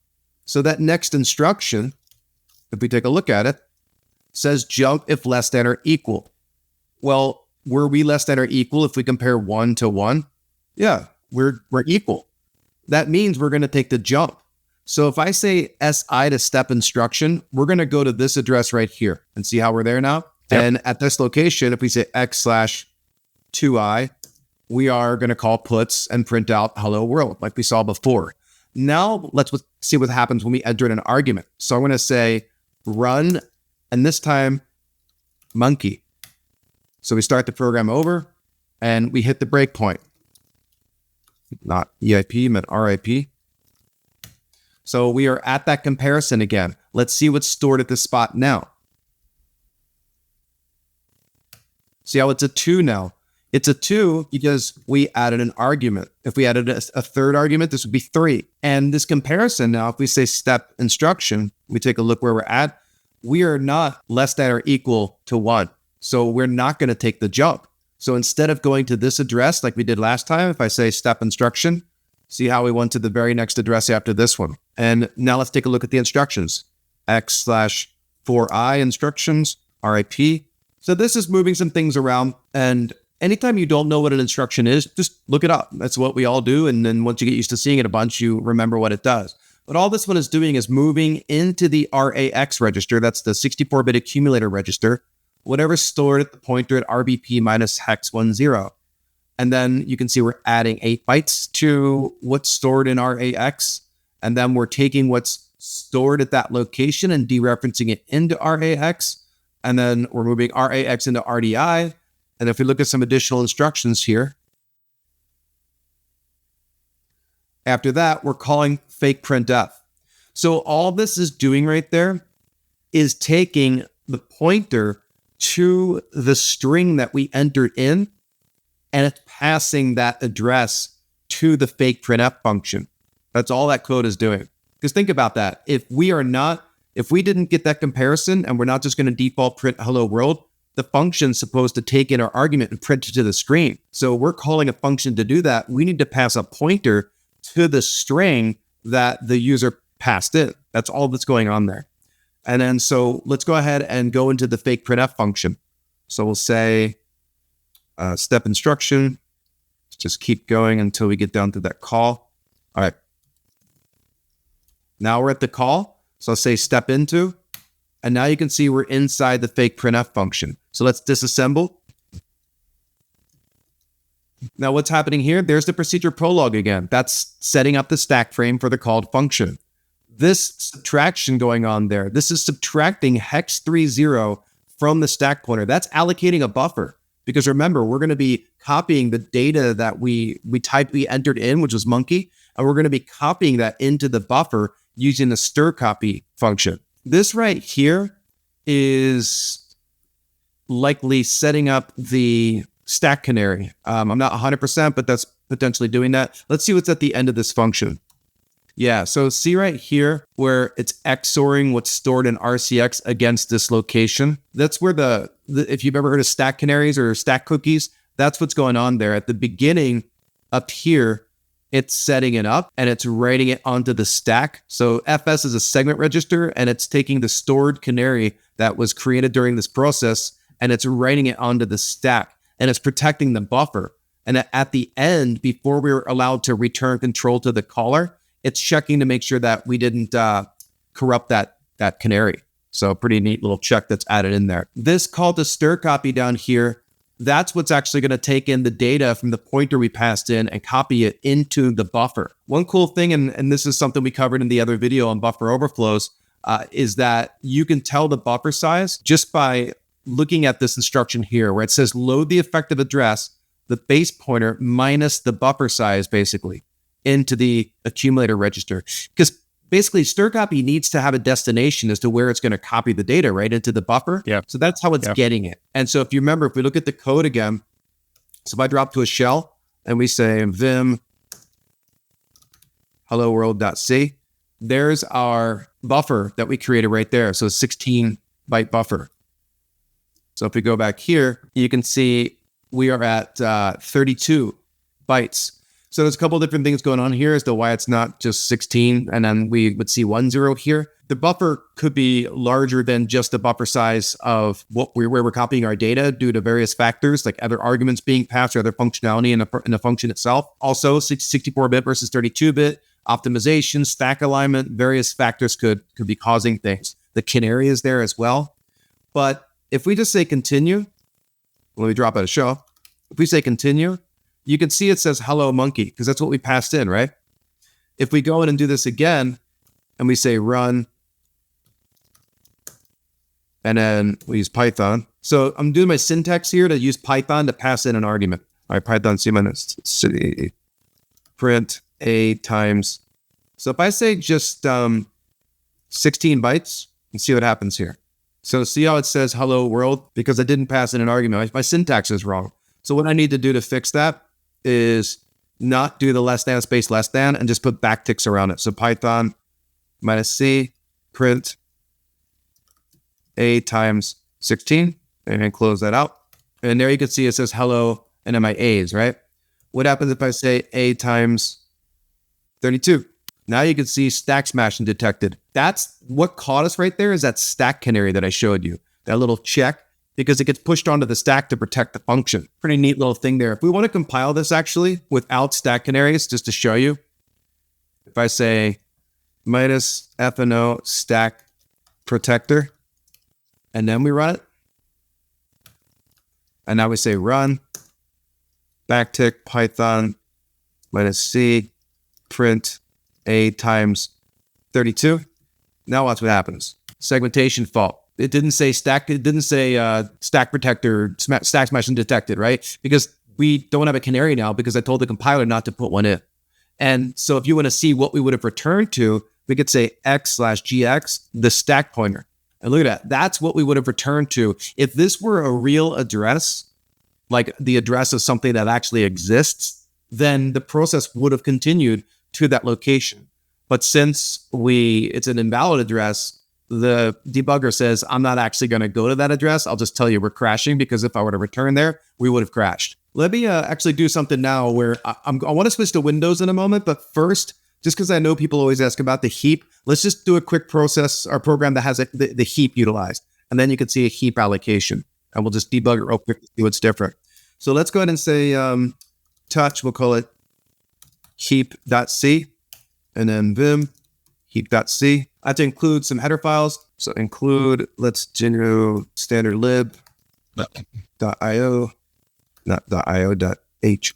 So that next instruction, if we take a look at it, says jump if less than or equal. Well, were we less than or equal if we compare 1 to 1? Yeah, we're equal. That means we're going to take the jump. So if I say SI to step instruction, we're going to go to this address right here and see how we're there now. Yep. And at this location, if we say x/2i, we are going to call puts and print out hello world like we saw before. Now let's see what happens when we enter in an argument. So I'm going to say run, and this time monkey. So we start the program over and we hit the breakpoint. Not EIP, meant RIP. So we are at that comparison again. Let's see what's stored at this spot now. See how it's a 2 now? It's a 2 because we added an argument. If we added a third argument, this would be 3. And this comparison now, if we say step instruction, we take a look where we're at, we are not less than or equal to 1. So we're not going to take the jump. So instead of going to this address like we did last time, if I say step instruction, see how we went to the very next address after this one. And now let's take a look at the instructions. x/4i instructions, RIP. So this is moving some things around. And anytime you don't know what an instruction is, just look it up. That's what we all do. And then once you get used to seeing it a bunch, you remember what it does. But all this one is doing is moving into the RAX register. That's the 64-bit accumulator register. Whatever's stored at the pointer at RBP -hex10. And then you can see we're adding 8 bytes to what's stored in RAX. And then we're taking what's stored at that location and dereferencing it into RAX. And then we're moving RAX into RDI. And if we look at some additional instructions here, after that, we're calling fake printf. So all this is doing right there is taking the pointer to the string that we entered in, and it's passing that address to the fake printf function. That's all that code is doing. Because think about that. If If we didn't get that comparison and we're not just going to default print hello world, the function's supposed to take in our argument and print it to the screen. So we're calling a function to do that. We need to pass a pointer to the string that the user passed in. That's all that's going on there. And then so let's go ahead and go into the fake printf function. So we'll say step instruction. Just keep going until we get down to that call. All right. Now we're at the call. So I'll say step into. And now you can see we're inside the fake printf function. So let's disassemble. Now what's happening here? There's the procedure prologue again. That's setting up the stack frame for the called function. This subtraction going on there, this is subtracting hex 30 from the stack pointer. That's allocating a buffer. Because remember, we're going to be copying the data that we entered in, which was monkey, and we're going to be copying that into the buffer using the stir copy function. This right here is likely setting up the stack canary. I'm not 100%, but that's potentially doing that. Let's see what's at the end of this function. Yeah, so see right here where it's XORing what's stored in RCX against this location. That's where if you've ever heard of stack canaries or stack cookies, that's what's going on there. At the beginning up here, it's setting it up and it's writing it onto the stack. So FS is a segment register and it's taking the stored canary that was created during this process and it's writing it onto the stack and it's protecting the buffer. And at the end, before we were allowed to return control to the caller, it's checking to make sure that we didn't corrupt that canary. So pretty neat little check that's added in there. This call to stir copy down here, that's what's actually going to take in the data from the pointer we passed in and copy it into the buffer. One cool thing, and this is something we covered in the other video on buffer overflows, is that you can tell the buffer size just by looking at this instruction here where it says load the effective address, the base pointer minus the buffer size basically into the accumulator register. Because basically stir copy needs to have a destination as to where it's going to copy the data right into the buffer. Yeah. So that's how it's getting it. And so if you remember, if we look at the code again, so if I drop to a shell and we say vim hello world.c, there's our buffer that we created right there. So 16 byte buffer. So if we go back here, you can see we are at 32 bytes. So there's a couple of different things going on here as to why it's not just 16, and then we would see 10 here. The buffer could be larger than just the buffer size of where we're copying our data due to various factors, like other arguments being passed or other functionality in the function itself. Also, 64-bit versus 32-bit, optimization, stack alignment, various factors could be causing things. The canary is there as well. But if we just say continue, let me drop out a show. If we say continue, you can see it says hello monkey because that's what we passed in, right? If we go in and do this again and we say run, and then we use Python. So I'm doing my syntax here to use Python to pass in an argument. All right, Python C- print a times. So if I say just 16 bytes, and see what happens here. So see how it says hello world? Because I didn't pass in an argument. My syntax is wrong. So what I need to do to fix that is not do the less than space less than and just put backticks around it. So Python -c print a times 16 and then close that out. And there you can see it says hello and then my a's, right? What happens if I say a times 32? Now you can see stack smashing detected. That's what caught us right there is that stack canary that I showed you, that little check, because it gets pushed onto the stack to protect the function. Pretty neat little thing there. If we want to compile this actually without stack canaries, just to show you, if I say -fno stack protector, and then we run it, and now we say run, backtick Python -c print a times 32. Now watch what happens. Segmentation fault. It didn't say stack. It didn't say stack protector, stack smashing detected, right? Because we don't have a canary now because I told the compiler not to put one in. And so if you want to see what we would have returned to, we could say x/gx, the stack pointer. And look at that. That's what we would have returned to. If this were a real address, like the address of something that actually exists, then the process would have continued to that location. But since it's an invalid address, the debugger says, I'm not actually going to go to that address. I'll just tell you we're crashing, because if I were to return there, we would have crashed. Let me actually do something now where I want to switch to Windows in a moment. But first, just because I know people always ask about the heap, let's just do a quick process or program that has the heap utilized. And then you can see a heap allocation. And we'll just debug it real quick to see what's different. So let's go ahead and say touch. We'll call it heap.c. And then vim heap.c. I have to include some header files. So include, let's generate standard lib.io, not .io.h.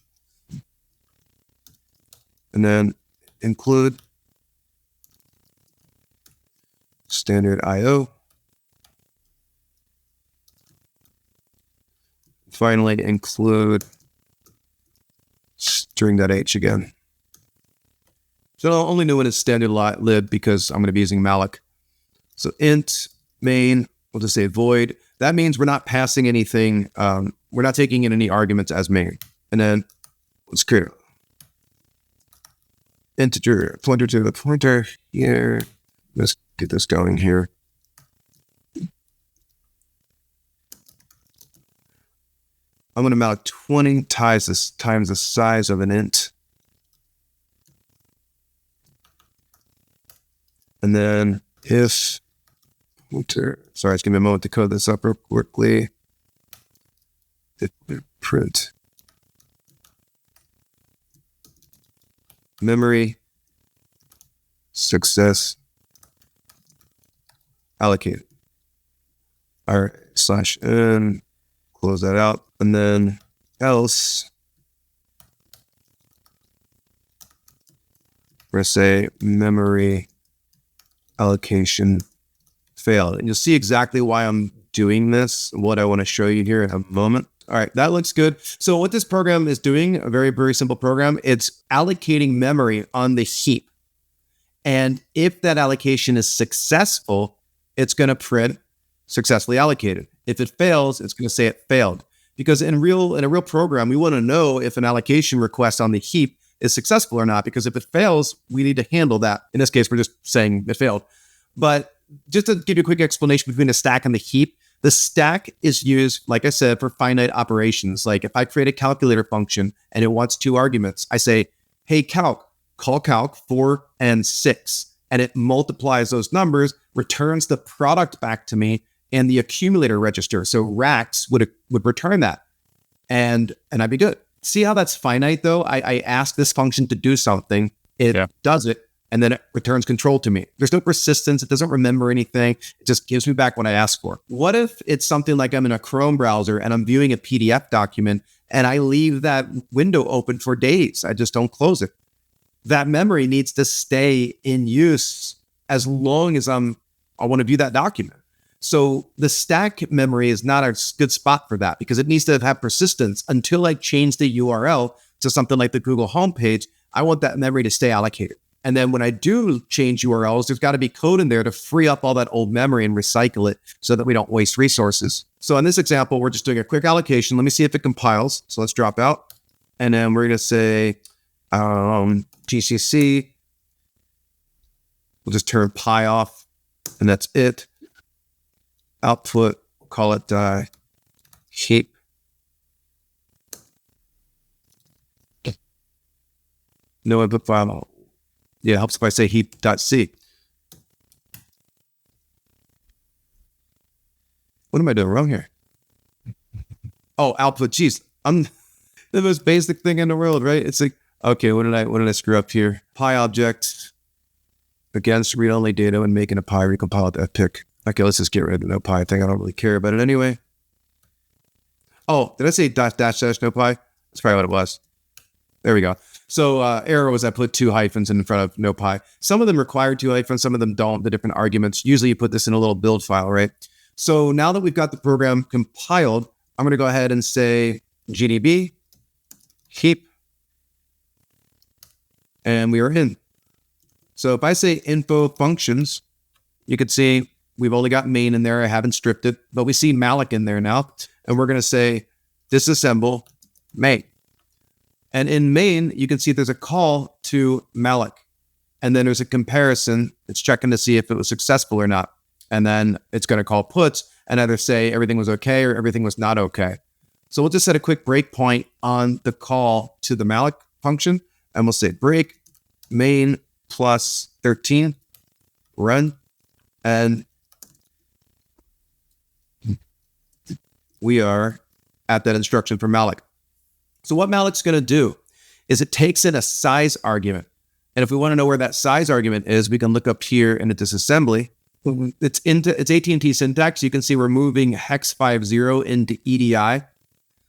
And then include standard IO. Finally, include string.h again. So the only new one is standard lib because I'm going to be using malloc. So int main, we'll just say void. That means we're not passing anything. We're not taking in any arguments as main. And then let's create an integer pointer to the pointer here. Let's get this going here. I'm going to malloc 20 times the size of an int. And then if pointer, sorry, it's going to be a moment to code this up real quickly. If print memory success allocated. All right, /n, close that out. And then else, we're going to say memory allocation failed. And you'll see exactly why I'm doing this, what I want to show you here in a moment. All right, that looks good. So what this program is doing, a very, very simple program, it's allocating memory on the heap. And if that allocation is successful, it's going to print successfully allocated. If it fails, it's going to say it failed. Because in a real program, we want to know if an allocation request on the heap is successful or not, because if it fails, we need to handle that. In this case, we're just saying it failed. But just to give you a quick explanation between the stack and the heap, the stack is used, like I said, for finite operations. Like if I create a calculator function and it wants 2 arguments, I say, hey, calc, call calc 4 and 6. And it multiplies those numbers, returns the product back to me and the accumulator register. So racks would return that. And I'd be good. See how that's finite though? I ask this function to do something, it does it, and then it returns control to me. There's no persistence, it doesn't remember anything, it just gives me back what I asked for. What if it's something like I'm in a Chrome browser and I'm viewing a PDF document and I leave that window open for days, I just don't close it? That memory needs to stay in use as long as I want to view that document. So the stack memory is not a good spot for that because it needs to have persistence until I change the URL to something like the Google homepage. I want that memory to stay allocated. And then when I do change URLs, there's got to be code in there to free up all that old memory and recycle it so that we don't waste resources. So in this example, we're just doing a quick allocation. Let me see if it compiles. So let's drop out. And then we're going to say GCC. We'll just turn pi off and that's it. Output, call it heap. No input file. Yeah, it helps if I say heap.c. What am I doing wrong here? Oh, output. Geez, I'm the most basic thing in the world, right? It's like, okay, what did I screw up here? Pi object against read-only data when making a pi recompile at that pick. Okay, let's just get rid of the no pi thing. I don't really care about it anyway. Oh, did I say dash no pi? That's probably what it was. There we go. So error was I put 2 hyphens in front of no pi. Some of them require 2 hyphens, some of them don't, the different arguments. Usually you put this in a little build file, right? So now that we've got the program compiled, I'm going to go ahead and say gdb heap, and we are in. So if I say info functions, you could see we've only got main in there. I haven't stripped it, but we see malloc in there now. And we're going to say disassemble main. And in main, you can see there's a call to malloc. And then there's a comparison. It's checking to see if it was successful or not. And then it's going to call puts and either say everything was okay or everything was not okay. So we'll just set a quick breakpoint on the call to the malloc function. And we'll say break main plus 13, run. And we are at that instruction for malloc. So what malloc's going to do is it takes in a size argument. And if we want to know where that size argument is, we can look up here in the disassembly. It's AT&T syntax. You can see we're moving hex 50 into EDI.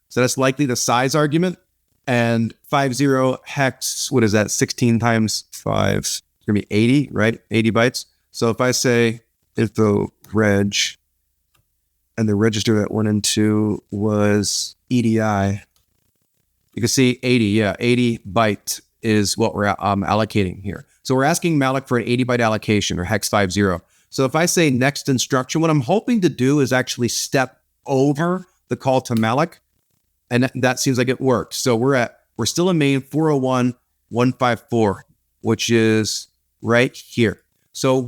So that's likely the size argument. And 50 hex, what is that? 16 times 5. It's going to be 80, right? 80 bytes. So if I say info reg, and the register that went into was EDI, you can see 80. Yeah, 80 byte is what we're allocating here. So we're asking malloc for an 80 byte allocation, or hex 50. So if I say next instruction, what I'm hoping to do is actually step over the call to malloc, and that seems like it worked. So we're still in main 401.154, which is right here. So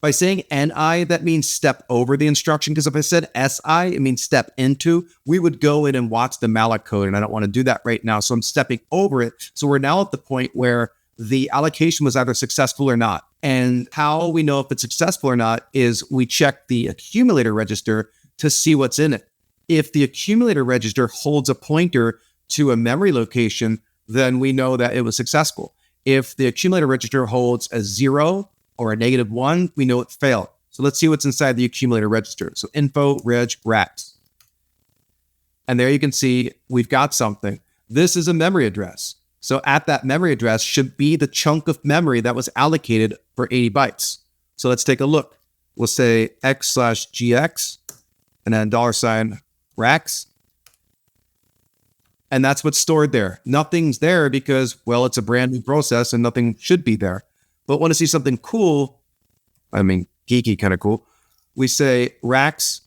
by saying NI, that means step over the instruction, because if I said SI, it means step into. We would go in and watch the malloc code, and I don't want to do that right now. So I'm stepping over it. So we're now at the point where the allocation was either successful or not. And how we know if it's successful or not is we check the accumulator register to see what's in it. If the accumulator register holds a pointer to a memory location, then we know that it was successful. If the accumulator register holds a 0 or a -1, we know it failed. So let's see what's inside the accumulator register. So info reg racks. And there you can see we've got something. This is a memory address. So at that memory address should be the chunk of memory that was allocated for 80 bytes. So let's take a look. We'll say x/gx and then $racks. And that's what's stored there. Nothing's there because, well, it's a brand new process and nothing should be there. But want to see something cool, geeky kind of cool, we say racks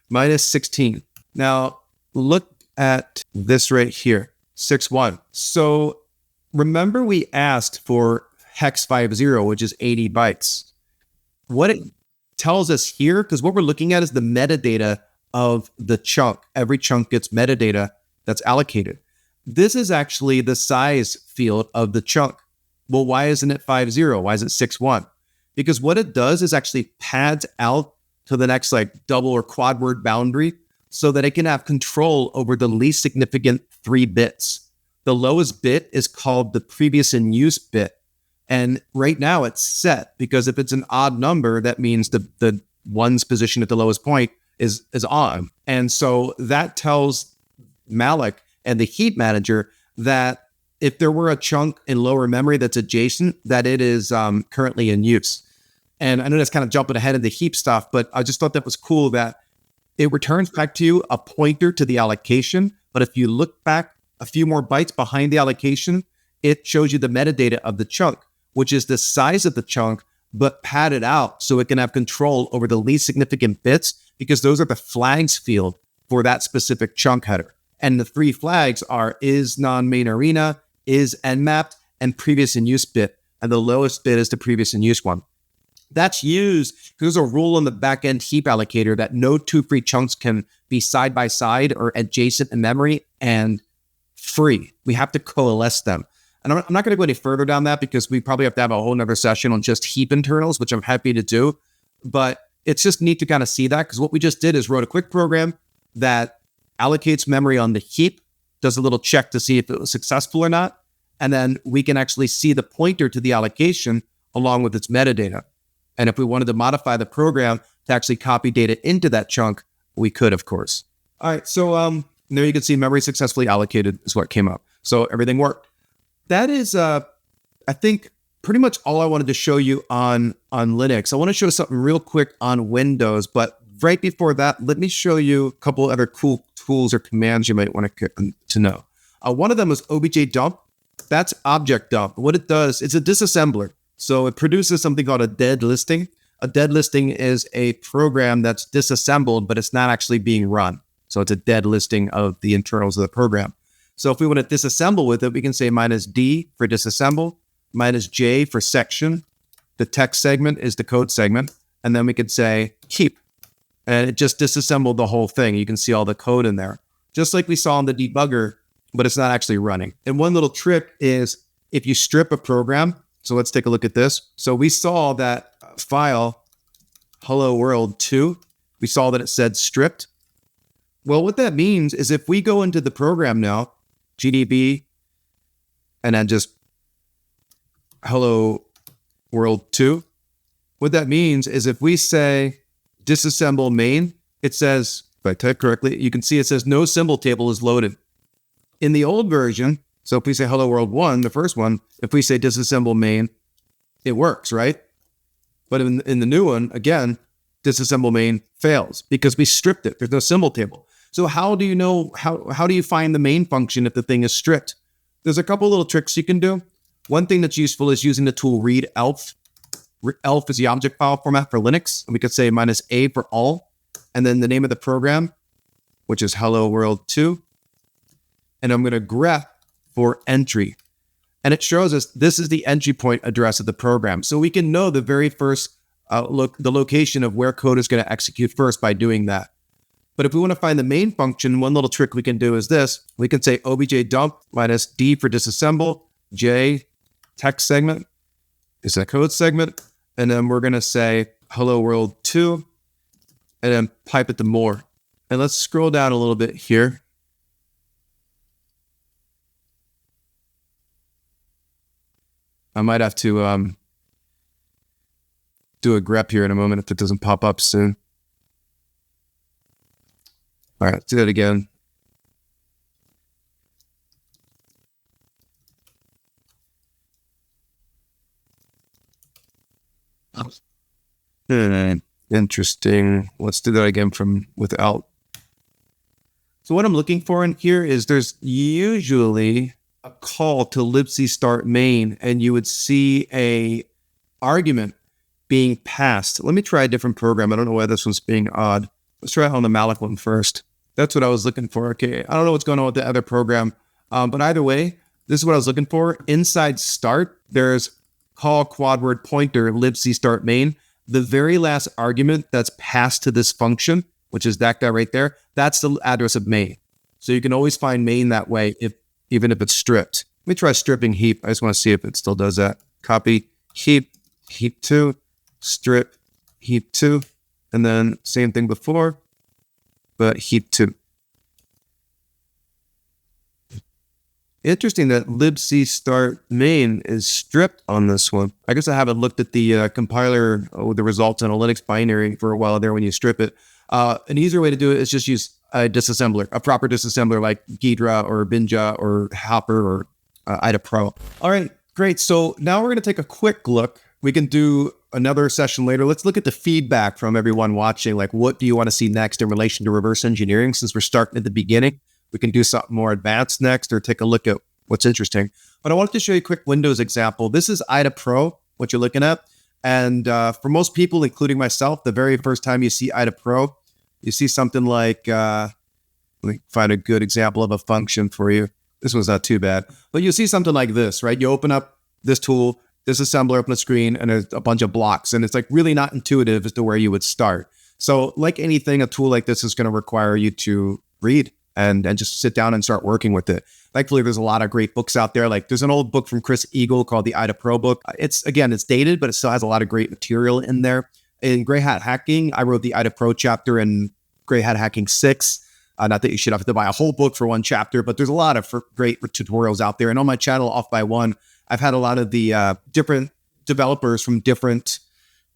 minus 16. Now, look at this right here, 6.1. So remember we asked for hex 50, which is 80 bytes. What it tells us here, because what we're looking at is the metadata of the chunk. Every chunk gets metadata that's allocated. This is actually the size field of the chunk. Well, why isn't it 50? Why is it 6.1? Because what it does is actually pads out to the next double or quad word boundary so that it can have control over the least significant 3 bits. The lowest bit is called the previous in use bit. And right now it's set because if it's an odd number, that means the one's position at the lowest point is on. And so that tells malloc and the heap manager that if there were a chunk in lower memory that's adjacent, that it is currently in use. And I know that's kind of jumping ahead of the heap stuff, but I just thought that was cool that it returns back to you a pointer to the allocation. But if you look back a few more bytes behind the allocation, it shows you the metadata of the chunk, which is the size of the chunk, but padded out so it can have control over the least significant bits, because those are the flags field for that specific chunk header. And the 3 flags are is non-main arena, is nmapped, and previous in use bit. And the lowest bit is the previous in use one. That's used because there's a rule in the backend heap allocator that no 2 free chunks can be side by side or adjacent in memory and free. We have to coalesce them. And I'm not going to go any further down that because we probably have to have a whole nother session on just heap internals, which I'm happy to do. But it's just neat to kind of see that, because what we just did is wrote a quick program that allocates memory on the heap, does a little check to see if it was successful or not. And then we can actually see the pointer to the allocation along with its metadata. And if we wanted to modify the program to actually copy data into that chunk, we could, of course. All right, so there you can see memory successfully allocated is what came up. So everything worked. That is, I think, pretty much all I wanted to show you on Linux. I want to show something real quick on Windows, but right before that, let me show you a couple other cool tools or commands you might want to know. One of them is obj dump. That's object dump. What it does, it's a disassembler. So it produces something called a dead listing. A dead listing is a program that's disassembled, but it's not actually being run. So it's a dead listing of the internals of the program. So if we want to disassemble with it, we can say -D for disassemble, -J for section. The text segment is the code segment. and then we could say keep, and it just disassembled the whole thing. You can see all the code in there, just like we saw in the debugger, but it's not actually running. And one little trick is if you strip a program, so let's take a look at this. So we saw that file hello world 2, we saw that it said stripped. Well, what that means is if we go into the program now, GDB, and then just hello world 2, what that means is if we say disassemble main, it says, if I type correctly, you can see it says no symbol table is loaded. In the old version, so if we say hello world 1, the first one, if we say disassemble main, it works, right? But in the new one, again, disassemble main fails because we stripped it. There's no symbol table. So how do you know, how do you find the main function if the thing is stripped? There's a couple little tricks you can do. One thing that's useful is using the tool readelf. Elf is the object file format for Linux. And we could say -a for all, and then the name of the program, which is hello world 2. And I'm going to grep for entry. And it shows us this is the entry point address of the program. So we can know the very first the location of where code is going to execute first by doing that. But if we want to find the main function, one little trick we can do is this. We can say obj dump -d for disassemble, j text segment is a code segment. And then we're going to say hello world 2 and then pipe it to more. And let's scroll down a little bit here. I might have to do a grep here in a moment if it doesn't pop up soon. All right, let's do that again. Interesting. Let's do that again from without. So what I'm looking for in here is there's usually a call to libc start main, and you would see a argument being passed. Let me try a different program. I don't know why this one's being odd. Let's try it on the malloc one first. That's what I was looking for. Okay, I don't know what's going on with the other program, but either way, this is what I was looking for. Inside start, there's call quad word pointer libc start main. The very last argument that's passed to this function, which is that guy right there, that's the address of main. So you can always find main that way, even if it's stripped. Let me try stripping heap. I just want to see if it still does that. Copy heap 2, strip heap 2, and then same thing before, but heap 2. Interesting that libc start main is stripped on this one. I guess I haven't looked at the compiler with the results in a Linux binary for a while there when you strip it. An easier way to do it is just use a disassembler, a proper disassembler like Ghidra or Binja or Hopper or IDA Pro. All right, great. So now we're going to take a quick look. We can do another session later. Let's look at the feedback from everyone watching. Like, what do you want to see next in relation to reverse engineering? Since we're starting at the beginning, we can do something more advanced next or take a look at what's interesting. But I wanted to show you a quick Windows example. This is IDA Pro, what you're looking at. And for most people, including myself, the very first time you see IDA Pro, you see something like, let me find a good example of a function for you. This one's not too bad. But you'll see something like this, right? You open up this tool, Disassembler, open a screen, and there's a bunch of blocks. And it's like really not intuitive as to where you would start. So like anything, a tool like this is going to require you to read and just sit down and start working with it. Thankfully, there's a lot of great books out there. Like there's an old book from Chris Eagle called the IDA Pro book. It's dated, but it still has a lot of great material in there. In Grey Hat Hacking, I wrote the IDA Pro chapter in Grey Hat Hacking 6. Not that you should have to buy a whole book for one chapter, but there's a lot of great tutorials out there. And on my channel, Off by One, I've had a lot of the different developers from different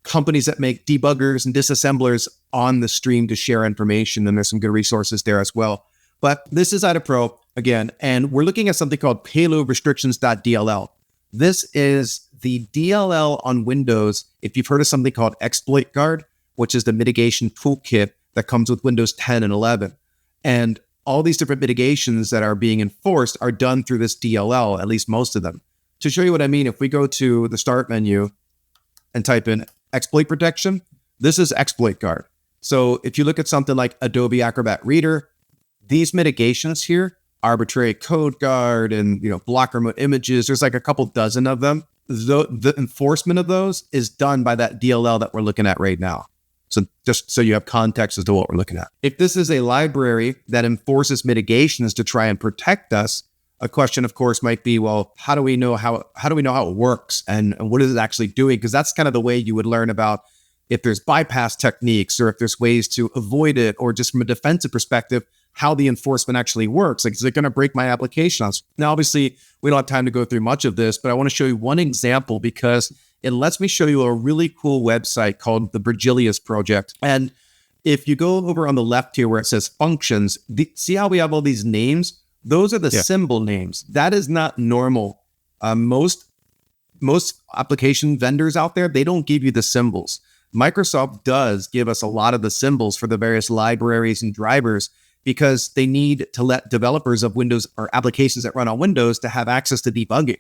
companies that make debuggers and disassemblers on the stream to share information. And there's some good resources there as well. But this is IDA Pro again, and we're looking at something called payload restrictions.dll. This is the DLL on Windows. If you've heard of something called Exploit Guard, which is the mitigation toolkit that comes with Windows 10 and 11. And all these different mitigations that are being enforced are done through this DLL, at least most of them. To show you what I mean, if we go to the start menu and type in exploit protection, this is Exploit Guard. So if you look at something like Adobe Acrobat Reader, these mitigations here, arbitrary code guard and block remote images, there's like a couple dozen of them. the enforcement of those is done by that DLL that we're looking at right now. So just so you have context as to what we're looking at. If this is a library that enforces mitigations to try and protect us, a question, of course, might be, well, how do we know how it works and what is it actually doing? Because that's kind of the way you would learn about if there's bypass techniques or if there's ways to avoid it, or just from a defensive perspective, how the enforcement actually works. Like, is it going to break my application? Now, obviously, we don't have time to go through much of this, but I want to show you one example because it lets me show you a really cool website called the Virgilius Project. And if you go over on the left here where it says functions, see how we have all these names? Those are the symbol names. That is not normal. Most application vendors out there, they don't give you the symbols. Microsoft does give us a lot of the symbols for the various libraries and drivers because they need to let developers of Windows or applications that run on Windows to have access to debugging.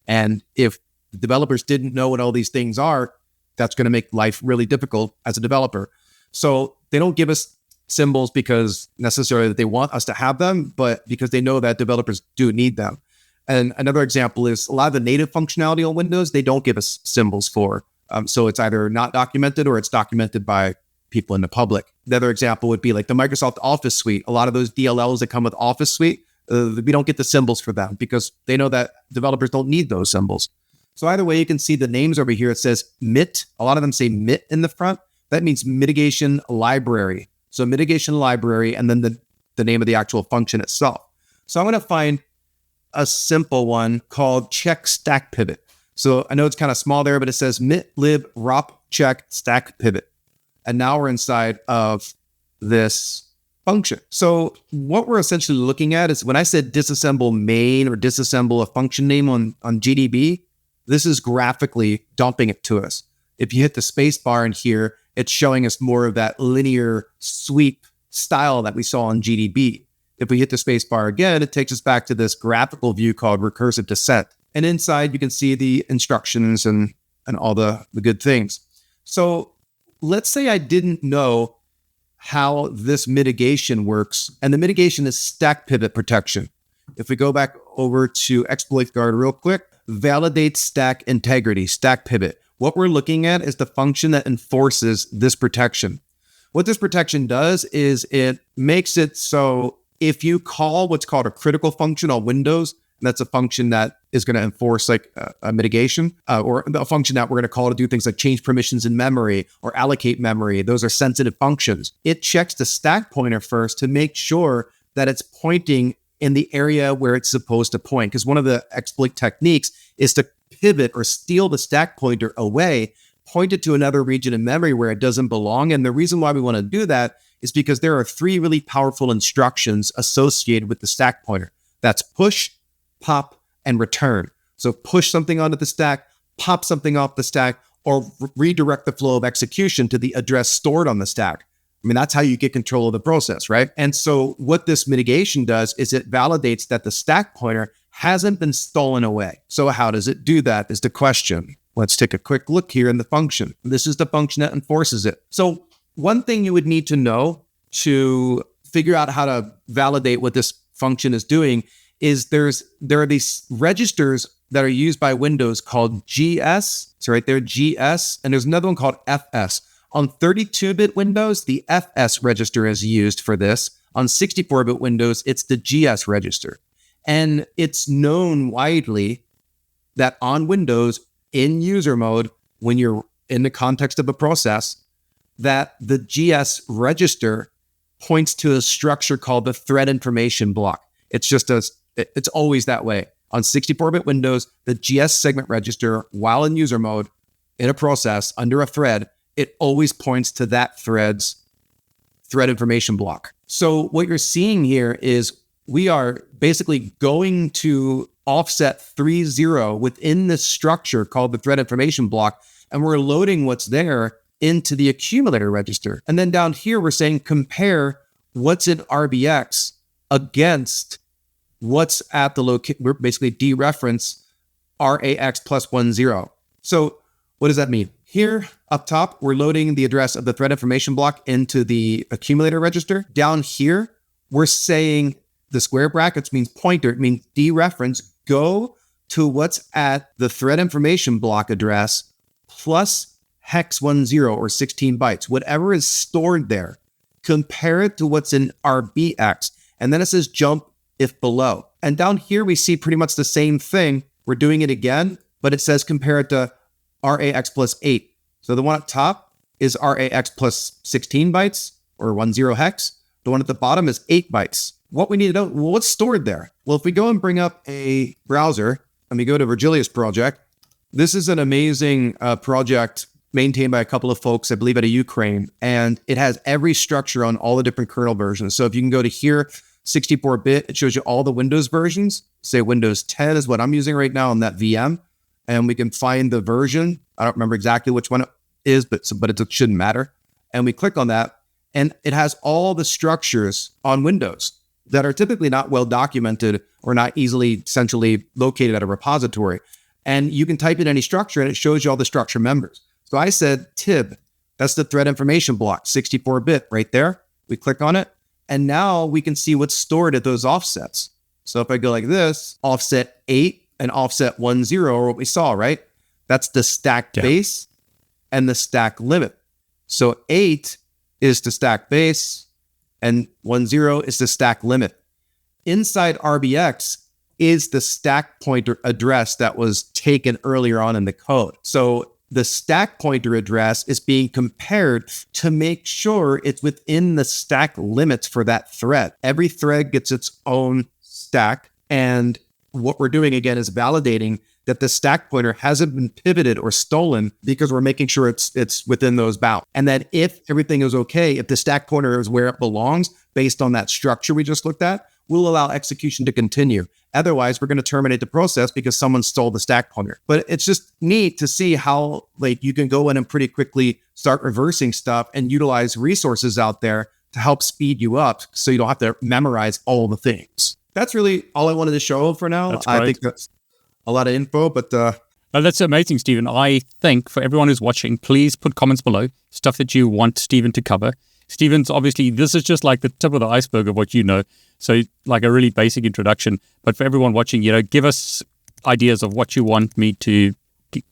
And if the developers didn't know what all these things are, that's going to make life really difficult as a developer. So they don't give us symbols because necessarily that they want us to have them, but because they know that developers do need them. And another example is a lot of the native functionality on Windows, they don't give us symbols for. So it's either not documented or it's documented by people in the public. The other example would be like the Microsoft Office Suite. A lot of those DLLs that come with Office Suite, we don't get the symbols for them because they know that developers don't need those symbols. So either way, you can see the names over here. It says MIT. A lot of them say MIT in the front. That means mitigation library. So mitigation library, and then the name of the actual function itself. So I'm going to find a simple one called check stack pivot. So I know it's kind of small there, but it says mit lib rop check stack pivot. And now we're inside of this function. So what we're essentially looking at is when I said disassemble main or disassemble a function name on GDB, this is graphically dumping it to us. If you hit the space bar in here, it's showing us more of that linear sweep style that we saw on GDB. If we hit the space bar again, it takes us back to this graphical view called recursive descent. And inside, you can see the instructions and all the good things. So let's say I didn't know how this mitigation works. And the mitigation is stack pivot protection. If we go back over to exploit guard real quick, validate stack integrity, stack pivot. What we're looking at is the function that enforces this protection. What this protection does is it makes it so if you call what's called a critical function on Windows, and that's a function that is going to enforce like a mitigation or a function that we're going to call to do things like change permissions in memory or allocate memory. Those are sensitive functions. It checks the stack pointer first to make sure that it's pointing in the area where it's supposed to point. Because one of the exploit techniques is to pivot or steal the stack pointer away, point it to another region in memory where it doesn't belong. And the reason why we want to do that is because there are 3 really powerful instructions associated with the stack pointer. That's push, pop, and return. So push something onto the stack, pop something off the stack, or redirect the flow of execution to the address stored on the stack. I mean, that's how you get control of the process, right? And so what this mitigation does is it validates that the stack pointer hasn't been stolen away. So how does it do that is the question. Let's take a quick look here in the function. This is the function that enforces it. So one thing you would need to know to figure out how to validate what this function is doing is there are these registers that are used by Windows called GS. So right there, GS, and there's another one called FS. On 32-bit Windows, the FS register is used for this. On 64-bit Windows, it's the GS register. And it's known widely that on Windows, in user mode, when you're in the context of a process, that the GS register points to a structure called the thread information block. It's always that way. On 64-bit Windows, the GS segment register, while in user mode, in a process, under a thread, it always points to that thread's thread information block. So what you're seeing here is we are basically going to offset 3.0 within this structure called the thread information block, and we're loading what's there into the accumulator register. And then down here, we're saying compare what's in RBX against what's at the location. We're basically dereference RAX plus 10. So what does that mean? Here up top, we're loading the address of the thread information block into the accumulator register. Down here, we're saying the square brackets means pointer. It means dereference. Go to what's at the thread information block address plus hex 10 or 16 bytes, whatever is stored there. Compare it to what's in RBX. And then it says jump if below. And down here, we see pretty much the same thing. We're doing it again, but it says compare it to RAX plus 8. So the one at top is RAX plus 16 bytes or 10 hex. The one at the bottom is 8 bytes. What we need to know, well, what's stored there? Well, if we go and bring up a browser and we go to Virgilius project, this is an amazing project maintained by a couple of folks, I believe, out of Ukraine. And it has every structure on all the different kernel versions. So if you can go to here, 64-bit, it shows you all the Windows versions. Say Windows 10 is what I'm using right now on that VM. And we can find the version. I don't remember exactly which one it is, but it shouldn't matter. And we click on that, and it has all the structures on Windows that are typically not well documented or not easily centrally located at a repository. And you can type in any structure, and it shows you all the structure members. So I said TIB, that's the thread information block, 64-bit right there. We click on it. And now we can see what's stored at those offsets. So if I go like this, offset 8 and offset 10 are what we saw, right? That's the stack base and the stack limit. So 8 is the stack base and 10 is the stack limit. Inside RBX is the stack pointer address that was taken earlier on in the code. So the stack pointer address is being compared to make sure it's within the stack limits for that thread. Every thread gets its own stack. And what we're doing again is validating that the stack pointer hasn't been pivoted or stolen because we're making sure it's within those bounds. And that if everything is okay, if the stack pointer is where it belongs based on that structure we just looked at, we'll allow execution to continue. Otherwise, we're going to terminate the process because someone stole the stack pointer. But it's just neat to see how you can go in and pretty quickly start reversing stuff and utilize resources out there to help speed you up so you don't have to memorize all the things. That's really all I wanted to show for now. I think that's a lot of info, but that's amazing, Stephen. I think for everyone who's watching, please put comments below, stuff that you want Stephen to cover. Stephen's obviously, this is just like the tip of the iceberg of what you know. So like a really basic introduction. But for everyone watching, give us ideas of what you want me to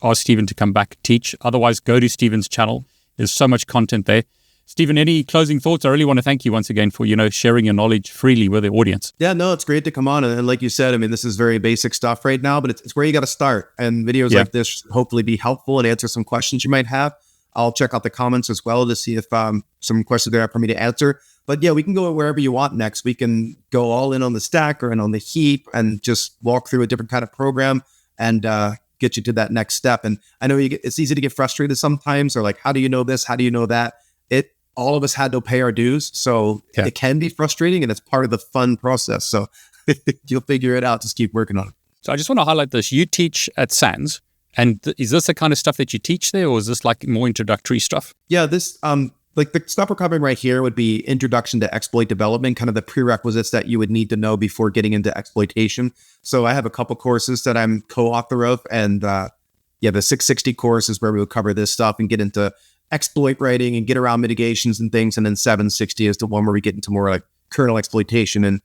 ask Stephen to come back and teach. Otherwise, go to Stephen's channel. There's so much content there. Stephen, any closing thoughts? I really want to thank you once again for, sharing your knowledge freely with the audience. Yeah, no, it's great to come on. And like you said, I mean, this is very basic stuff right now, but it's where you got to start. And videos like this should hopefully be helpful and answer some questions you might have. I'll check out the comments as well to see if some questions there are for me to answer. But yeah, we can go wherever you want next. We can go all in on the stack or in on the heap and just walk through a different kind of program and get you to that next step. And I know it's easy to get frustrated sometimes, or like, how do you know this? How do you know that? All of us had to pay our dues. So it can be frustrating, and it's part of the fun process. So you'll figure it out. Just keep working on it. So I just want to highlight this. You teach at SANS. And is this the kind of stuff that you teach there, or is this like more introductory stuff? Yeah, this like the stuff we're covering right here would be introduction to exploit development, kind of the prerequisites that you would need to know before getting into exploitation. So I have a couple courses that I'm co-author of, and the 660 course is where we will cover this stuff and get into exploit writing and get around mitigations and things. And then 760 is the one where we get into more like kernel exploitation and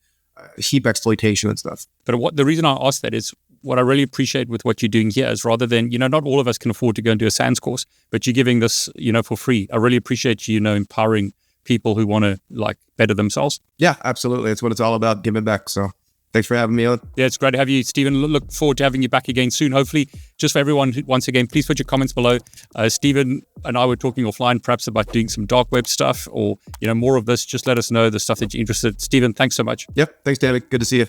heap exploitation and stuff. But the reason I ask that is, what I really appreciate with what you're doing here is, rather than, not all of us can afford to go and do a SANS course, but you're giving this, for free. I really appreciate you, empowering people who want to better themselves. Yeah, absolutely. That's what it's all about, giving back. So thanks for having me on. Yeah, it's great to have you, Stephen. Look forward to having you back again soon. Hopefully, just for everyone, once again, please put your comments below. Stephen and I were talking offline, perhaps about doing some dark web stuff or, more of this. Just let us know the stuff that you're interested in. Stephen, thanks so much. Yep. Thanks, David. Good to see you.